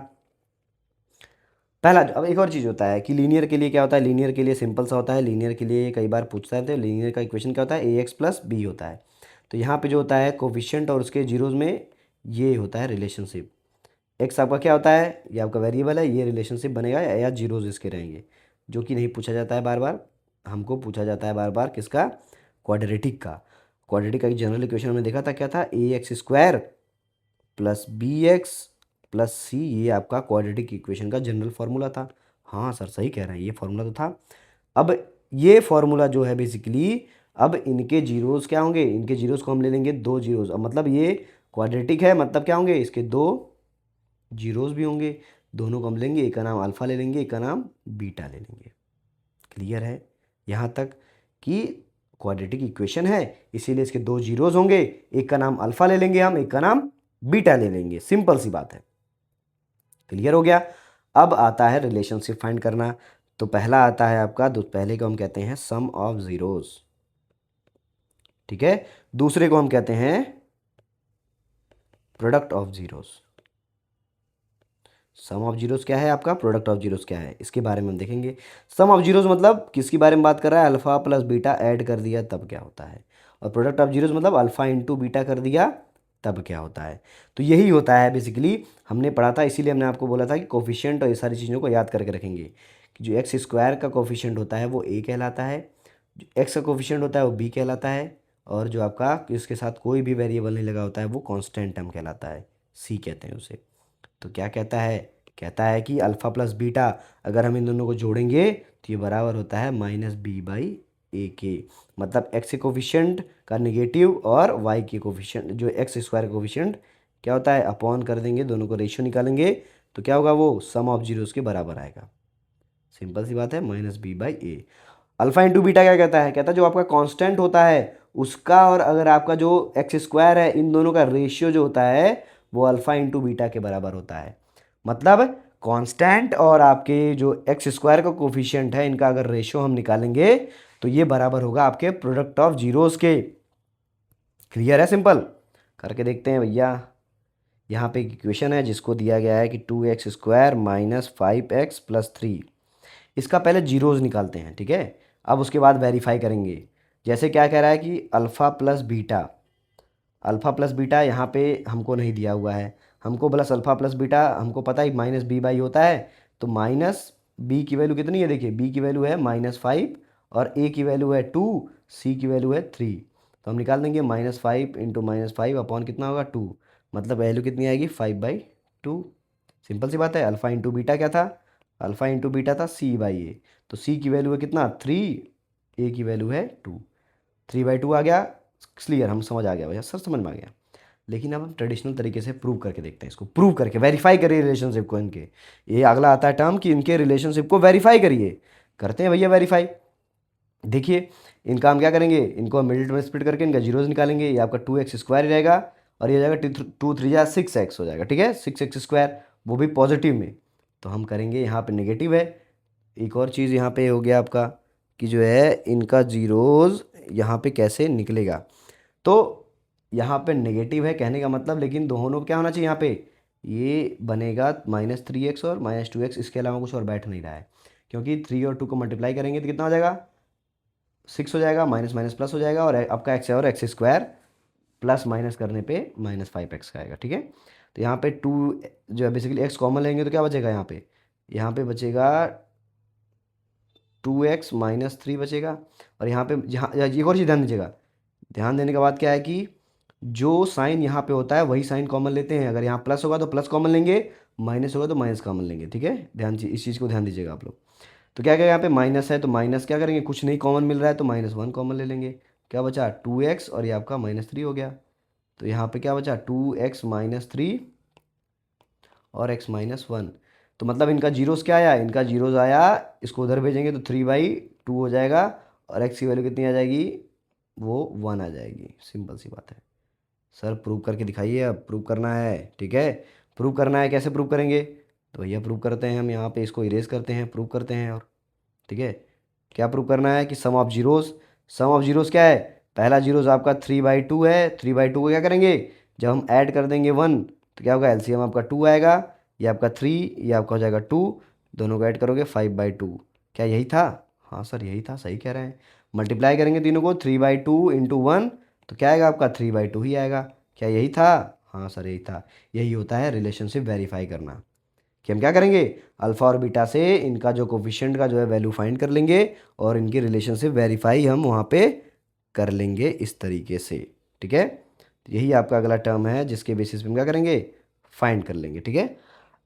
पहला अब एक और चीज़ होता है कि लीनियर के लिए क्या होता है, लीनियर के लिए सिंपल सा होता है, लीनियर के लिए कई बार पूछता है, तो लीनियर का इक्वेशन क्या होता है, ए एक्स प्लस बी होता है। तो यहाँ पे जो होता है कोफिशिएंट और उसके जीरोज़ में ये होता है रिलेशनशिप। एक्स आपका क्या होता है, ये आपका वेरिएबल है, ये रिलेशनशिप बनेगा या जीरोज़ इसके रहेंगे, जो कि नहीं पूछा जाता है बार बार, हमको पूछा जाता है बार बार किसका, क्वाड्रेटिक का। क्वाड्रेटिक का एक जनरल इक्वेशन हमने देखा था क्या था, a x square plus b x plus c, ये आपका क्वाड्रेटिक इक्वेशन का जनरल फार्मूला था। हाँ सर सही कह रहे हैं, ये फार्मूला तो था। अब ये फार्मूला जो है बेसिकली, अब इनके जीरोज़ क्या होंगे, इनके जीरोज़ को हम ले लेंगे 2 जीरोज़। अब मतलब ये क्वाड्रेटिक है, मतलब क्या होंगे, इसके 2 जीरोज़ भी होंगे, दोनों को हम लेंगे, एक का नाम अल्फ़ा ले लेंगे, एक का नाम बीटा ले लेंगे। क्लियर है यहाँ तक कि क्वाड्रेटिक इक्वेशन है, इसीलिए इसके 2 जीरोज़ होंगे, एक का नाम अल्फ़ा ले लेंगे हम, एक का नाम बीटा ले लेंगे, सिंपल सी बात है। क्लियर हो गया। अब आता है रिलेशनशिप फाइंड करना। तो पहला आता है आपका, पहले को हम कहते हैं सम ऑफ जीरोस, ठीक है। दूसरे को हम कहते हैं product of zeros. Sum of zeros क्या है आपका, प्रोडक्ट ऑफ जीरोस क्या है, इसके बारे में हम देखेंगे। सम ऑफ जीरोस मतलब किसके बारे में बात कर रहा है, अल्फा प्लस बीटा ऐड कर दिया तब क्या होता है, और प्रोडक्ट ऑफ जीरोस मतलब अल्फा इंटू बीटा कर दिया तब क्या होता है। तो यही होता है बेसिकली, हमने पढ़ा था, इसीलिए हमने आपको बोला था कि कोफिशिएंट और ये सारी चीज़ों को याद करके रखेंगे कि जो एक्स स्क्वायर का कोफिशिएंट होता है वो ए कहलाता है, जो एक्स का कोफिशिएंट होता है वो बी कहलाता है, और जो आपका इसके साथ कोई भी वेरिएबल नहीं लगा होता है वो कांस्टेंट टर्म कहलाता है, सी कहते हैं उसे। तो क्या कहता है, कहता है कि अल्फ़ा प्लस बीटा अगर हम इन दोनों को जोड़ेंगे तो ये बराबर होता है माइनस बी बाई ए के। मतलब एक्स के कोफिशिएंट का नेगेटिव और वाई के कोफिशिएंट, जो एक्स स्क्वायर कोफिशिएंट क्या होता है, अपॉन कर देंगे, दोनों को रेशियो निकालेंगे तो क्या होगा, वो सम ऑफ जीरोस के बराबर आएगा। सिंपल सी बात है, minus b by a. Alpha into beta क्या कहता है, कहता है जो आपका कांस्टेंट होता है उसका, और अगर आपका जो एक्स स्क्वायर है, इन दोनों का रेशियो जो होता है वो अल्फा इंटू बीटा के बराबर होता है। मतलब कांस्टेंट और आपके जो एक्स स्क्वायर का कोफिशिएंट है, इनका अगर रेशियो हम निकालेंगे तो ये बराबर होगा आपके प्रोडक्ट ऑफ जीरोस के। क्लियर है, सिंपल करके देखते हैं भैया। यहाँ पे एक इक्वेशन है जिसको दिया गया है कि 2x square minus 5x plus 3, इसका पहले जीरोज़ निकालते हैं, ठीक है। अब उसके बाद वेरीफाई करेंगे। जैसे क्या कह रहा है कि अल्फ़ा प्लस बीटा यहाँ पे हमको नहीं दिया हुआ है, हमको प्लस अल्फ़ा प्लस बीटा हमको पता है माइनस बी बाई होता है। तो माइनस बी की वैल्यू कितनी है, देखिए बी की वैल्यू है -5 और ए की वैल्यू है 2, सी की वैल्यू है 3। तो हम निकाल देंगे -5 इंटू -5 अपॉन कितना होगा 2, मतलब वैल्यू कितनी आएगी 5/2। सिंपल सी बात है। अल्फ़ा इंटू बीटा क्या था, अल्फ़ा इंटू बीटा था c/a। तो c की वैल्यू है कितना 3, a की वैल्यू है 2, 3/2 आ गया। क्लियर, हम समझ आ गया भैया, सर समझ में आ गया। लेकिन अब हम ट्रेडिशनल तरीके से प्रूव करके देखते हैं, इसको प्रूव करके वेरीफाई करिए रिलेशनशिप को इनके। ये अगला आता है टर्म कि इनके रिलेशनशिप को वेरीफाई करिए। करते हैं भैया वेरीफाई। देखिए इनका हम क्या करेंगे, इनको हम मिडिल में स्प्लिट करके इनका जीरोज निकालेंगे। ये आपका 2x² रहेगा और ये जाएगा 2×3 = 6x हो जाएगा, ठीक है, 6x², वो भी पॉजिटिव में। तो हम करेंगे, यहाँ पे नेगेटिव है। एक और चीज़ यहाँ पे हो गया आपका कि जो है इनका जीरोज यहाँ पे कैसे निकलेगा। तो यहाँ पे नेगेटिव है कहने का मतलब, लेकिन दोनों क्या होना चाहिए यहाँ पे, ये बनेगा -3x और -2x, इसके अलावा कुछ और बैठ नहीं रहा है। क्योंकि 3 और 2 को मल्टीप्लाई करेंगे तो कितना हो जाएगा 6 हो जाएगा, माइनस माइनस प्लस हो जाएगा और आपका x है और x² प्लस माइनस करने पे -5x का आएगा, ठीक है। तो यहाँ पे 2 जो है बेसिकली x कॉमन लेंगे तो क्या बचेगा यहाँ पे बचेगा 2x -3 बचेगा। और यहाँ पे जहाँ एक और चीज़ ध्यान दीजिएगा, ध्यान देने के बाद क्या है कि जो साइन यहाँ पे होता है वही साइन कॉमन लेते हैं। अगर यहाँ प्लस होगा तो प्लस कॉमन लेंगे, माइनस होगा तो माइनस कॉमन लेंगे, ठीक है। इस चीज़ को ध्यान दीजिएगा आप लोग। तो क्या करेंगे, यहाँ पे माइनस है तो माइनस क्या करेंगे, कुछ नहीं कॉमन मिल रहा है तो -1 कॉमन ले लेंगे। क्या बचा 2x और ये आपका -3 हो गया। तो यहाँ पे क्या बचा 2x -3 और x -1। तो मतलब इनका जीरोस क्या आया, इनका जीरोस आया, इसको उधर भेजेंगे तो 3/2 हो जाएगा और x की वैल्यू कितनी आ जाएगी, वो 1 आ जाएगी। सिंपल सी बात है। सर प्रूव करके दिखाइए, अब प्रूव करना है, ठीक है। प्रूव करना है, कैसे प्रूव करेंगे, तो भैया प्रूव करते हैं हम, यहाँ पे इसको इरेज करते हैं, प्रूव करते हैं। और ठीक है, क्या प्रूव करना है कि सम ऑफ जीरोस क्या है, पहला जीरोस आपका 3/2 है। 3/2 को क्या करेंगे, जब हम ऐड कर देंगे 1 तो क्या होगा, एलसीएम आपका 2 आएगा, ये आपका 3, ये आपका हो जाएगा 2, दोनों को ऐड करोगे 5/2। क्या यही था, हाँ सर यही था, सही कह रहे हैं। मल्टीप्लाई करेंगे तीनों को, 3/2 इंटू 1 तो क्या आएगा आपका 3/2 ही आएगा। क्या यही था, हाँ सर यही था। यही होता है रिलेशनशिप वेरीफाई करना, कि हम क्या करेंगे, अल्फ़ा और बीटा से इनका जो कोफिशिएंट का जो है वैल्यू फाइंड कर लेंगे और इनकी रिलेशनशिप वेरीफाई हम वहाँ पे कर लेंगे इस तरीके से, ठीक है। तो यही आपका अगला टर्म है जिसके बेसिस पे हम क्या करेंगे, फाइंड कर लेंगे, ठीक है।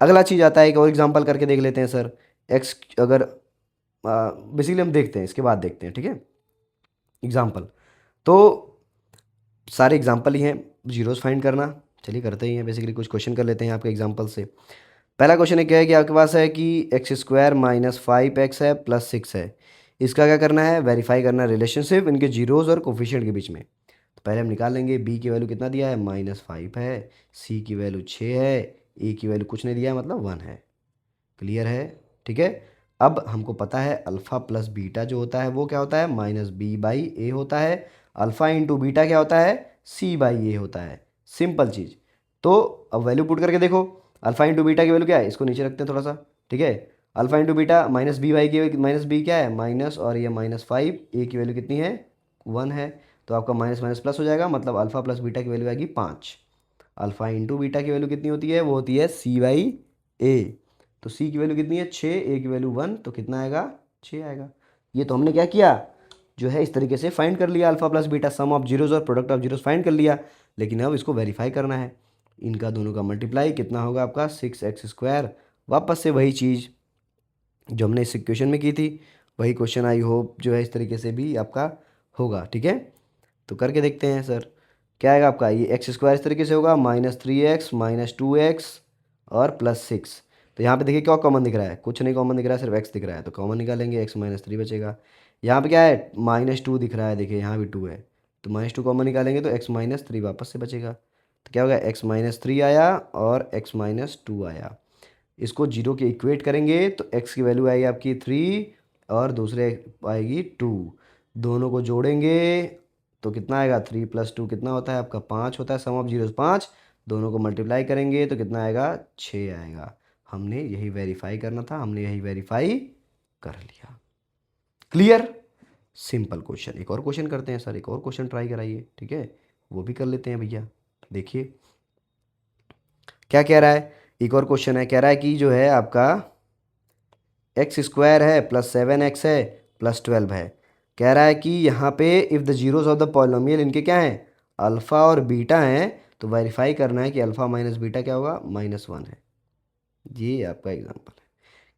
अगला चीज़ आता है, एक और एग्जांपल करके देख लेते हैं सर। एक्स अगर बेसिकली हम देखते हैं, इसके बाद देखते हैं, ठीक है, एग्जाम्पल। तो सारे एग्जाम्पल ही हैं, जीरोस फाइंड करना, चलिए करते ही हैं। बेसिकली कुछ क्वेश्चन कर लेते हैं आपके एग्जाम्पल से। पहला क्वेश्चन है क्या है कि आपके पास है कि x² -5x है प्लस 6 है, इसका क्या करना है, वेरीफाई करना है रिलेशनशिप इनके जीरोस और कोफिशिएंट के बीच में। तो पहले हम निकाल लेंगे, b की वैल्यू कितना दिया है -5 है, c की वैल्यू 6 है, a की वैल्यू कुछ नहीं दिया है मतलब 1 है। क्लियर है, ठीक है। अब हमको पता है अल्फ़ा प्लस बीटा जो होता है वो क्या होता है, -b/a होता है। अल्फ़ा इंटू बीटा क्या होता है, c/a होता है। सिंपल चीज़। तो अब वैल्यू पुट करके देखो, अल्फ़ा इंटू बीटा की वैल्यू क्या है, इसको नीचे रखते हैं थोड़ा सा, ठीक है। अल्फ़ा इंटू बीटा -b/, की माइनस बी क्या है माइनस, और ये -5, ए की वैल्यू कितनी है 1 है। तो आपका माइनस माइनस प्लस हो जाएगा, मतलब अल्फ़ा प्लस बीटा की वैल्यू आएगी 5। अल्फ़ा इंटू बीटा की वैल्यू कितनी होती है, वो होती है c/a। तो c की वैल्यू कितनी है 6, a की वैल्यू 1, तो कितना आएगा 6 आएगा। ये तो हमने क्या किया, जो है इस तरीके से फाइंड कर लिया, alpha plus beta some of zeros और प्रोडक्ट ऑफ जीरोस फाइंड कर लिया। लेकिन अब इसको वेरीफाई करना है, इनका दोनों का मल्टीप्लाई कितना होगा आपका 6x²। वापस से वही चीज़ जो हमने इस इक्वेशन में की थी, वही क्वेश्चन आई होप जो है इस तरीके से भी आपका होगा, ठीक है। तो करके देखते हैं सर, क्या आएगा आपका, ये x² इस तरीके से होगा -3x -2x और +6। तो यहाँ पे देखिए क्या कॉमन दिख रहा है, कुछ नहीं कॉमन दिख रहा है, सिर्फ x दिख रहा है, तो कॉमन निकालेंगे, x -3 बचेगा। यहाँ पे क्या है -2 दिख रहा है, देखिए यहाँ भी 2 है, तो -2 कॉमन निकालेंगे तो x -3 वापस से बचेगा। तो क्या होगा, x -3 आया और x -2 आया। इसको जीरो के इक्वेट करेंगे तो x की वैल्यू आएगी आपकी 3 और दूसरे आएगी 2, दोनों को जोड़ेंगे तो कितना आएगा 3 + 2 कितना होता है आपका 5 होता है, सम ऑफ जीरोस 5। दोनों को मल्टीप्लाई करेंगे तो कितना आएगा 6 आएगा। हमने यही वेरीफाई करना था, हमने यही वेरीफाई कर लिया। Clear, simple question. एक और क्वेश्चन करते हैं सर, एक और क्वेश्चन ट्राई कराइए, ठीक है, वो भी कर लेते हैं भैया। देखिए क्या कह रहा है, एक और क्वेश्चन है, कह रहा है कि जो है आपका एक्स स्क्वायर है प्लस 7x है प्लस 12 है। कह रहा है कि यहाँ पे if the zeros of the polynomial इनके क्या हैं, अल्फ़ा और बीटा हैं, तो वेरीफाई करना है कि अल्फ़ा माइनस बीटा क्या होगा, -1 है। ये आपका एग्जांपल है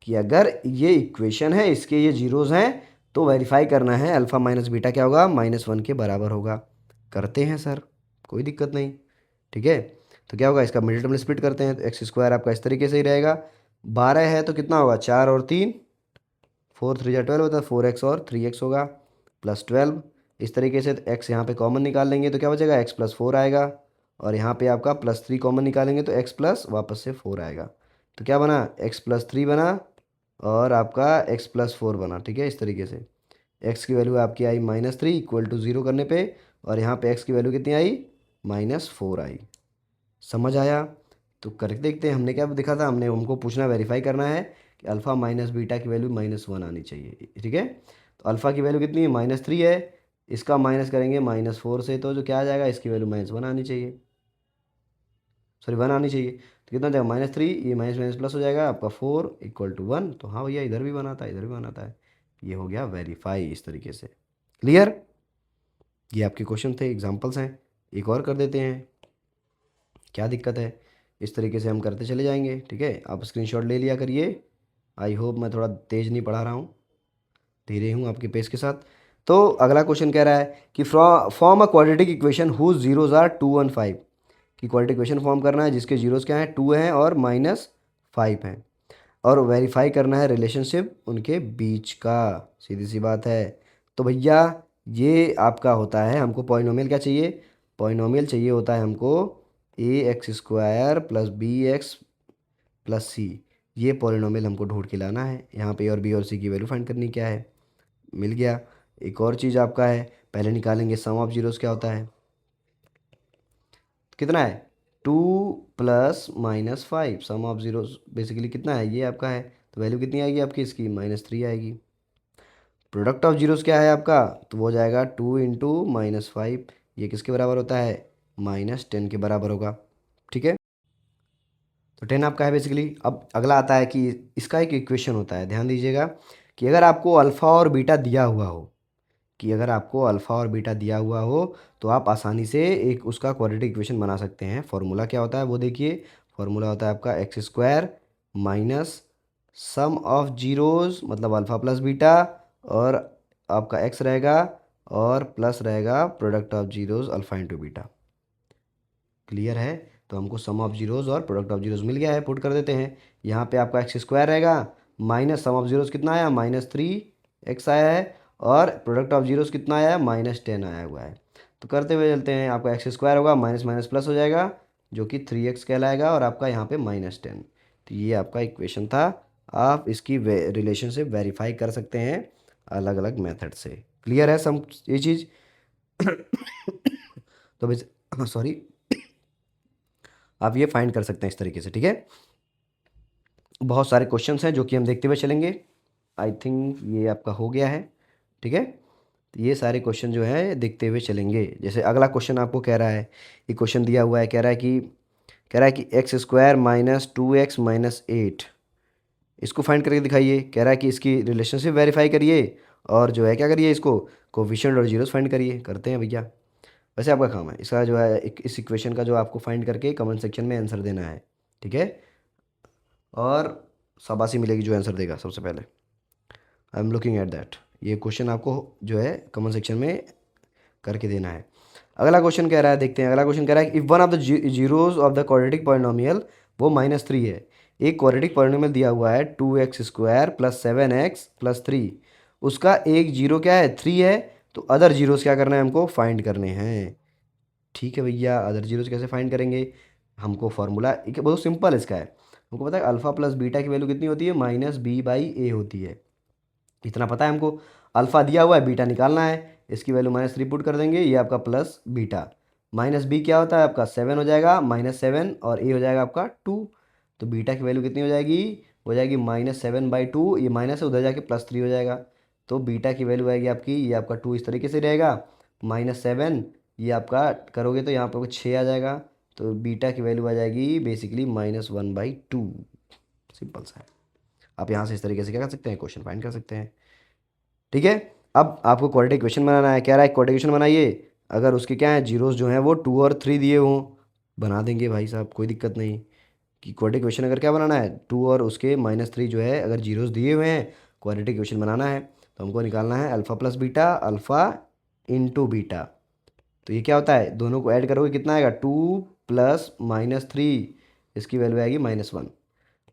कि अगर ये इक्वेशन है, इसके ये जीरोज हैं, तो वेरीफाई करना है अल्फ़ा माइनस बीटा क्या होगा, -1 के बराबर होगा। करते हैं सर, कोई दिक्कत नहीं, ठीक है। तो क्या होगा, इसका मिडिल टर्म स्प्लिट करते हैं, तो एक्स स्क्वायर आपका इस तरीके से ही रहेगा। 12 है तो कितना होगा, 4 और 3, 4 3 12 होता है, 4x और 3x होगा, प्लस 12 इस तरीके से। तो x यहाँ पे कॉमन निकाल लेंगे तो क्या बचेगा, x प्लस 4 आएगा, और यहाँ पे आपका प्लस 3 कॉमन निकालेंगे तो x प्लस वापस से 4 आएगा। तो क्या बना, x प्लस 3 बना और आपका x प्लस 4 बना, ठीक है। इस तरीके से x की वैल्यू आपकी आई -3 इक्वल टू 0 करने पे, और यहाँ पे x की वैल्यू कितनी आई, -4 आई। समझ आया। तो करके देखते हैं, हमने क्या देखा था, हमको पूछना, वेरीफाई करना है कि अल्फ़ा माइनस बीटा की वैल्यू -1 आनी चाहिए, ठीक है। तो अल्फ़ा की वैल्यू कितनी है, -3 है, इसका माइनस करेंगे -4 से, तो जो क्या आ जाएगा, इसकी वैल्यू -1 आनी चाहिए, सॉरी 1 आनी चाहिए। तो कितना जाएगा, -3, ये माइनस माइनस प्लस हो जाएगा आपका 4 इक्वल टू 1। तो हाँ भैया, इधर भी बनाता है, इधर भी बनाता है, ये हो गया वेरीफाई इस तरीके से। क्लियर। ये आपके क्वेश्चन थे, एग्जाम्पल्स हैं। एक और कर देते हैं, क्या दिक्कत है, इस तरीके से हम करते चले जाएंगे, ठीक है। आप स्क्रीनशॉट ले लिया करिए। आई होप मैं थोड़ा तेज़ नहीं पढ़ा रहा हूँ, धीरे हूँ आपके पेस के साथ। तो अगला क्वेश्चन कह रहा है कि form a quadratic equation whose zeros are 2 1 5, कि क्वाड्रेटिक इक्वेशन फॉर्म करना है जिसके जीरोज क्या हैं, 2 हैं और -5 हैं, और वेरीफाई करना है रिलेशनशिप उनके बीच का। सीधी सी बात है। तो भैया ये आपका होता है, हमको पॉलिनोमियल क्या चाहिए, पॉलिनोमियल चाहिए होता है हमको ax² plus bx plus c. ये पॉलिनोमियल हमको ढूंढ के लाना है, यहाँ पे और बी और सी की वैल्यू फाइंड करनी क्या है, मिल गया। एक और चीज़ आपका है, पहले निकालेंगे सम ऑफ जीरोस क्या होता है, कितना है, 2 plus -5, sum of zeros basically कितना है, ये आपका है। तो वैल्यू कितनी आएगी आपकी इसकी, -3 आएगी। प्रोडक्ट ऑफ जीरोस क्या है आपका, तो वो जाएगा 2 इंटू -5, ये किसके बराबर होता है, -10 के बराबर होगा, ठीक है। तो 10 आपका है बेसिकली। अब अगला आता है कि इसका एक इक्वेशन होता है, ध्यान दीजिएगा, कि अगर आपको अल्फ़ा और बीटा दिया हुआ हो, कि अगर आपको अल्फ़ा और बीटा दिया हुआ हो, तो आप आसानी से एक उसका क्वाड्रेटिक इक्वेशन बना सकते हैं। फॉर्मूला क्या होता है वो देखिए, फॉर्मूला होता है आपका x² minus sum of zeros मतलब अल्फ़ा प्लस बीटा, और आपका x रहेगा, और प्लस रहेगा product of zeros alpha into beta. Clear है। तो हमको सम ऑफ जीरोज़ और प्रोडक्ट ऑफ जीरोज़ मिल गया है, पुट कर देते हैं। यहाँ पे आपका x² रहेगा, माइनस सम ऑफ जीरोज़ कितना आया, -3x आया है, और प्रोडक्ट ऑफ जीरोज़ कितना आया है, -10 आया हुआ है। तो करते हुए चलते हैं, आपका x² होगा, माइनस माइनस प्लस हो जाएगा, जो कि 3x कहलाएगा, और आपका यहाँ पे -10। तो ये आपका इक्वेशन था। आप इसकी रिलेशनशिप वेरीफाई कर सकते हैं अलग अलग मेथड से। क्लियर है सम ये चीज़। तो बस, सॉरी, आप ये फाइंड कर सकते हैं इस तरीके से, ठीक है। बहुत सारे क्वेश्चंस हैं जो कि हम देखते हुए चलेंगे। आई थिंक ये आपका हो गया है, ठीक है। तो ये सारे क्वेश्चन जो है देखते हुए चलेंगे। जैसे अगला क्वेश्चन आपको कह रहा है, ये क्वेश्चन दिया हुआ है, कह रहा है कि x² माइनस 2x माइनस 8, इसको फाइंड करके दिखाइए। कह रहा है कि इसकी रिलेशनशिप वेरीफाई करिए, और जो है क्या करिए, इसको कोफिशिएंट और जीरोस फाइंड करिए। करते हैं भैया। वैसे आपका काम है इसका जो है इस इक्वेशन का जो आपको फाइंड करके कमेंट सेक्शन में आंसर देना है, ठीक है। और शाबाशी मिलेगी जो आंसर देगा सबसे पहले। I am looking at that. ये क्वेश्चन आपको जो है कमेंट सेक्शन में करके देना है। अगला क्वेश्चन कह रहा है, देखते हैं अगला क्वेश्चन कह रहा है कि if one of the zeros of the quadratic polynomial, वो -3 है, एक क्वाड्रेटिक पॉलिनोमियल दिया हुआ है 2x² प्लस 7x प्लस 3, उसका एक जीरो क्या है, 3 है, तो अदर जीरोस क्या करना है, हमको फाइंड करने हैं। ठीक है भैया, अदर जीरोस कैसे फाइंड करेंगे, हमको फार्मूला एक बहुत सिंपल इसका है। हमको पता है अल्फ़ा प्लस बीटा की वैल्यू कितनी होती है, -b/a होती है, इतना पता है हमको। अल्फ़ा दिया हुआ है, बीटा निकालना है, इसकी वैल्यू -3 पुट कर देंगे, ये आपका प्लस बीटा, माइनस बी क्या होता है आपका 7 हो जाएगा, -7, और ए हो जाएगा आपका 2। तो बीटा की वैल्यू कितनी हो जाएगी, हो जाएगी -7/2, ये माइनस है, उधर जाके +3 हो जाएगा। तो बीटा की वैल्यू आएगी आपकी, ये आपका 2 इस तरीके से रहेगा, -7 ये आपका करोगे तो यहाँ पर 6 आ जाएगा, तो बीटा की वैल्यू आ जाएगी बेसिकली -1/2। सिंपल सा है। आप यहाँ से इस तरीके से क्या कर सकते हैं, क्वेश्चन फाइंड कर सकते हैं। ठीक है, अब आपको क्वाड्रेटिक इक्वेशन बनाना है। कह रहा है क्वाड्रेटिक इक्वेशन बनाइए, अगर उसके क्या है जीरोस जो हैं वो 2 और 3 दिए हों, बना देंगे भाई साहब, कोई दिक्कत नहीं। कि क्वाड्रेटिक इक्वेशन अगर क्या बनाना है, 2 और उसके -3 जो है अगर जीरोस दिए हुए हैं, क्वाड्रेटिक इक्वेशन बनाना है तो हमको निकालना है alpha plus beta, alpha into beta. तो ये क्या होता है, दोनों को ऐड करोगे कितना आएगा, 2 प्लस -3, इसकी वैल्यू आएगी -1।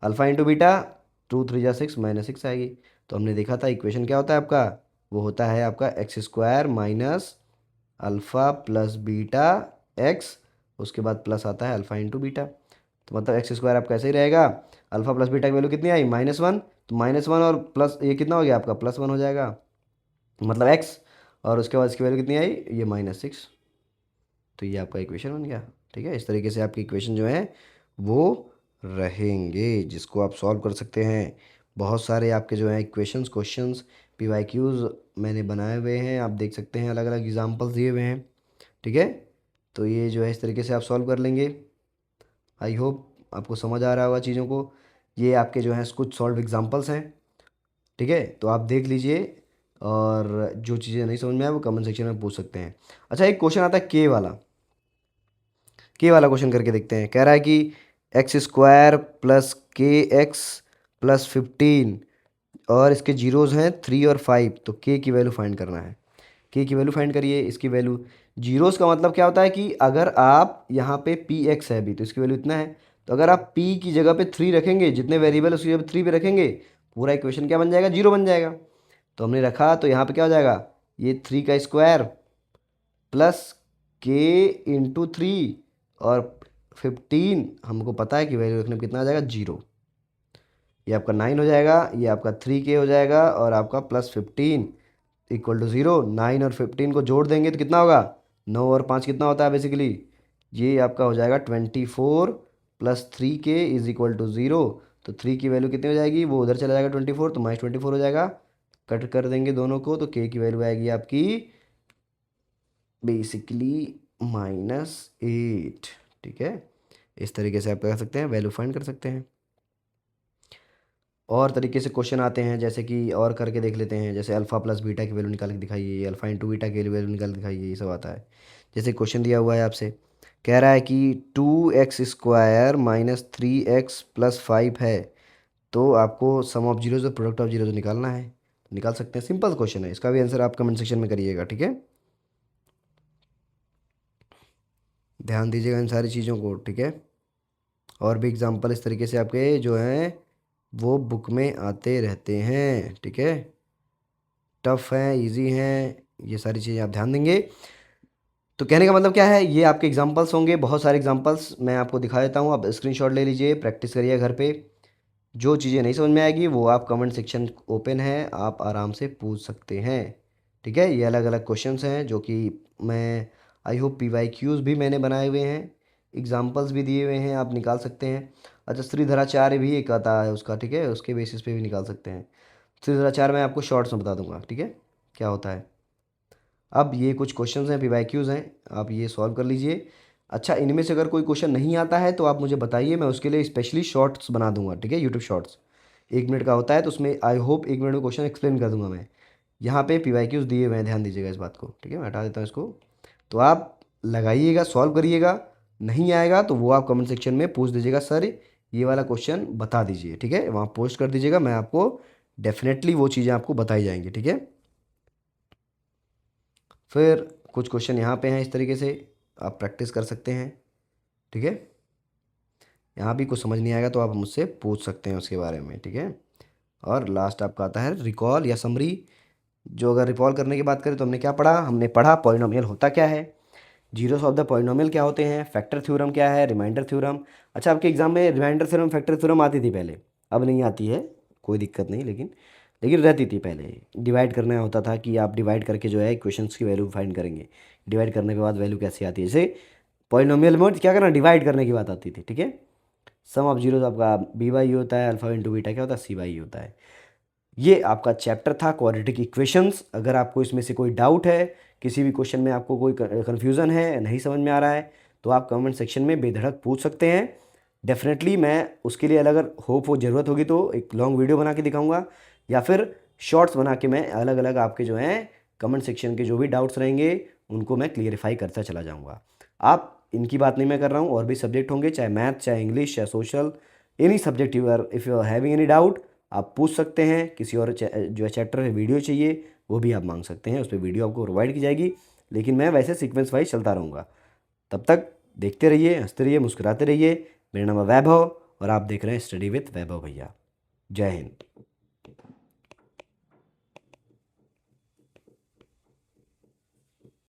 अल्फ़ा इंटू बीटा, 2 3 जा 6, -6 आएगी। तो हमने देखा था इक्वेशन क्या होता है आपका, वो होता है आपका x² minus alpha plus beta x, उसके बाद प्लस आता है अल्फ़ा इंटू बीटा। तो मतलब x² आपका ऐसे ही रहेगा। अल्फ़ा प्लस बीटा की वैल्यू कितनी आई, -1, तो -1 और प्लस ये कितना हो गया आपका, +1 हो जाएगा, मतलब x, और उसके बाद इसकी वैल्यू कितनी आई, ये -6। तो ये आपका इक्वेशन बन गया। ठीक है, इस तरीके से आपकी इक्वेशन जो है वो रहेंगे, जिसको आप सॉल्व कर सकते हैं। बहुत सारे आपके जो है इक्वेशंस, क्वेश्चंस, PYQs मैंने बनाए हुए हैं, आप देख सकते हैं, अलग अलग एग्जांपल्स दिए हुए हैं। ठीक है, तो ये जो है इस तरीके से आप सॉल्व कर लेंगे। आई होप आपको समझ आ रहा होगा चीज़ों को। ये आपके जो हैं कुछ सॉल्व एग्जांपल्स हैं। ठीक है, तो आप देख लीजिए, और जो चीज़ें नहीं समझ में आए वो कमेंट सेक्शन में पूछ सकते हैं। अच्छा, एक क्वेश्चन आता है के वाला क्वेश्चन करके देखते हैं। कह रहा है कि x² प्लस KX प्लस 15, और इसके जीरोज़ हैं 3 और 5, तो के की वैल्यू फाइंड करना है। के की वैल्यू फाइंड करिए, इसकी वैल्यू, जीरोज़ का मतलब क्या होता है कि अगर आप यहाँ पे PX है अभी, तो इसकी वैल्यू इतना है, तो अगर आप P की जगह पे 3 रखेंगे, जितने वेरिएबल उसकी जगह 3 पे रखेंगे, पूरा इक्वेशन क्या बन जाएगा, 0 बन जाएगा। तो हमने रखा, तो यहाँ पे क्या हो जाएगा, ये 3 का स्क्वायर प्लस के इंटू 3, और 15 हमको पता है कि वैल्यू रखने में कितना आ जाएगा, 0। ये आपका 9 हो जाएगा, ये आपका 3K हो जाएगा, और आपका +15 इक्वल टू 0। 9 और 15 को जोड़ देंगे तो कितना होगा, 9 और 5 कितना होता है बेसिकली, ये आपका हो जाएगा 24 plus 3K is equal to 0। तो 3 की वैल्यू कितनी हो जाएगी, वो उधर चला जाएगा 24, तो -24 हो जाएगा। कट कर देंगे दोनों को, तो K की वैल्यू आएगी आपकी बेसिकली -8। ठीक है, इस तरीके से आप क्या कर सकते हैं, वैल्यू फाइंड कर सकते हैं। और तरीके से क्वेश्चन आते हैं, जैसे कि और करके देख लेते हैं, जैसे अल्फ़ा प्लस बीटा की वैल्यू निकाल के दिखाइए, अल्फ़ा इंटू बीटा की वैल्यू निकाल के दिखाइए, ये सब आता है। जैसे क्वेश्चन दिया हुआ है आपसे, कह रहा है कि 2x² माइनस 3x प्लस 5 है, तो आपको सम ऑफ जीरोज और प्रोडक्ट ऑफ जीरोज निकालना है। निकाल सकते हैं, सिंपल क्वेश्चन है, इसका भी आंसर आप कमेंट सेक्शन में करिएगा। ठीक है, ध्यान दीजिएगा इन सारी चीज़ों को। ठीक है, और भी एग्जांपल इस तरीके से आपके जो हैं वो बुक में आते रहते हैं। ठीक है, टफ हैं, इजी हैं, ये सारी चीज़ें आप ध्यान देंगे। तो कहने का मतलब क्या है, ये आपके एग्जांपल्स होंगे, बहुत सारे एग्जांपल्स मैं आपको दिखा देता हूँ, आप स्क्रीनशॉट ले लीजिए, प्रैक्टिस करिए घर पे। जो चीज़ें नहीं समझ में आएगी वो आप कमेंट सेक्शन ओपन है, आप आराम से पूछ सकते हैं। ठीक है, ये अलग अलग क्वेश्चंस हैं जो कि मैं आई होप PYQs भी मैंने बनाए हुए हैं, एग्जांपल्स भी दिए हुए हैं, आप निकाल सकते हैं। अच्छा, श्रीधराचार्य भी एक आता है उसका, ठीक है, उसके बेसिस पे भी निकाल सकते हैं। श्रीधराचार्य मैं आपको शॉर्ट्स में बता दूंगा, ठीक है, क्या होता है। अब ये कुछ क्वेश्चंस हैं, PYQs हैं, आप ये सॉल्व कर लीजिए। अच्छा, इनमें से अगर कोई क्वेश्चन नहीं आता है तो आप मुझे बताइए, मैं उसके लिए स्पेशली शॉर्ट्स बना दूंगा। ठीक है, यूट्यूब शॉर्ट्स 1 मिनट का होता है, तो उसमें आई होप 1 मिनट में क्वेश्चन एक्सप्लेन कर दूंगा मैं। यहाँ पे PYQs दिए हुए हैं, ध्यान दीजिएगा इस बात को। ठीक है, मैं हटा देता हूँ इसको, तो आप लगाइएगा, सॉल्व करिएगा। नहीं आएगा तो वो आप कमेंट सेक्शन में पूछ दीजिएगा, सर ये वाला क्वेश्चन बता दीजिए। ठीक है, वहाँ पोस्ट कर दीजिएगा, मैं आपको डेफिनेटली वो चीज़ें आपको बताई जाएंगी। ठीक है, फिर कुछ क्वेश्चन यहाँ पे हैं, इस तरीके से आप प्रैक्टिस कर सकते हैं। ठीक है, यहाँ भी कुछ समझ नहीं आएगा तो आप मुझसे पूछ सकते हैं उसके बारे में। ठीक है, और लास्ट आपका आता है रिकॉल या समरी। जो अगर रिकॉल करने की बात करें तो हमने क्या पढ़ा, हमने पढ़ा पॉलिनोमियल होता क्या है, जीरोस ऑफ द पॉलिनोमियल क्या होते हैं, फैक्टर थ्योरम क्या है, रिमाइंडर थ्योरम। अच्छा, आपके एग्जाम में रिमाइंडर थ्योरम, फैक्टर थ्योरम आती थी पहले, अब नहीं आती है, कोई दिक्कत नहीं, लेकिन रहती थी पहले। डिवाइड करना होता था कि आप डिवाइड करके जो है इक्वेशंस की वैल्यू फाइंड करेंगे, डिवाइड करने के बाद वैल्यू कैसे आती है। जैसे पॉलिनोमियल में क्या करना, डिवाइड करने की बात आती थी। ठीक है, सम ऑफ जीरोस आपका B/E होता है, अल्फा इंटू बीटा क्या होता है, C/E होता है। ये आपका चैप्टर था क्वाड्रेटिक इक्वेशंस। अगर आपको इसमें से कोई डाउट है, किसी भी क्वेश्चन में आपको कोई कन्फ्यूज़न है, नहीं समझ में आ रहा है, तो आप कमेंट सेक्शन में बेधड़क पूछ सकते हैं। डेफिनेटली मैं उसके लिए अगर होप हो ज़रूरत होगी तो एक लॉन्ग वीडियो बना के दिखाऊंगा, या फिर शॉर्ट्स बना के मैं अलग अलग आपके जो हैं कमेंट सेक्शन के जो भी डाउट्स रहेंगे उनको मैं क्लियरिफाई करता चला जाऊँगा। आप इनकी बात नहीं मैं कर रहा हूँ, और भी सब्जेक्ट होंगे, चाहे मैथ, चाहे इंग्लिश, चाहे social, any subject you are if you are having any doubt आप पूछ सकते हैं। किसी और जो है चैप्टर है वीडियो चाहिए वो भी आप मांग सकते हैं, उस पर वीडियो आपको प्रोवाइड की जाएगी। लेकिन मैं वैसे सीक्वेंस वाइज चलता रहूँगा। तब तक देखते रहिए, हंसते रहिए, मुस्कुराते रहिए। मेरा नाम है वैभव और आप देख रहे हैं स्टडी विथ वैभव भैया। जय हिंद।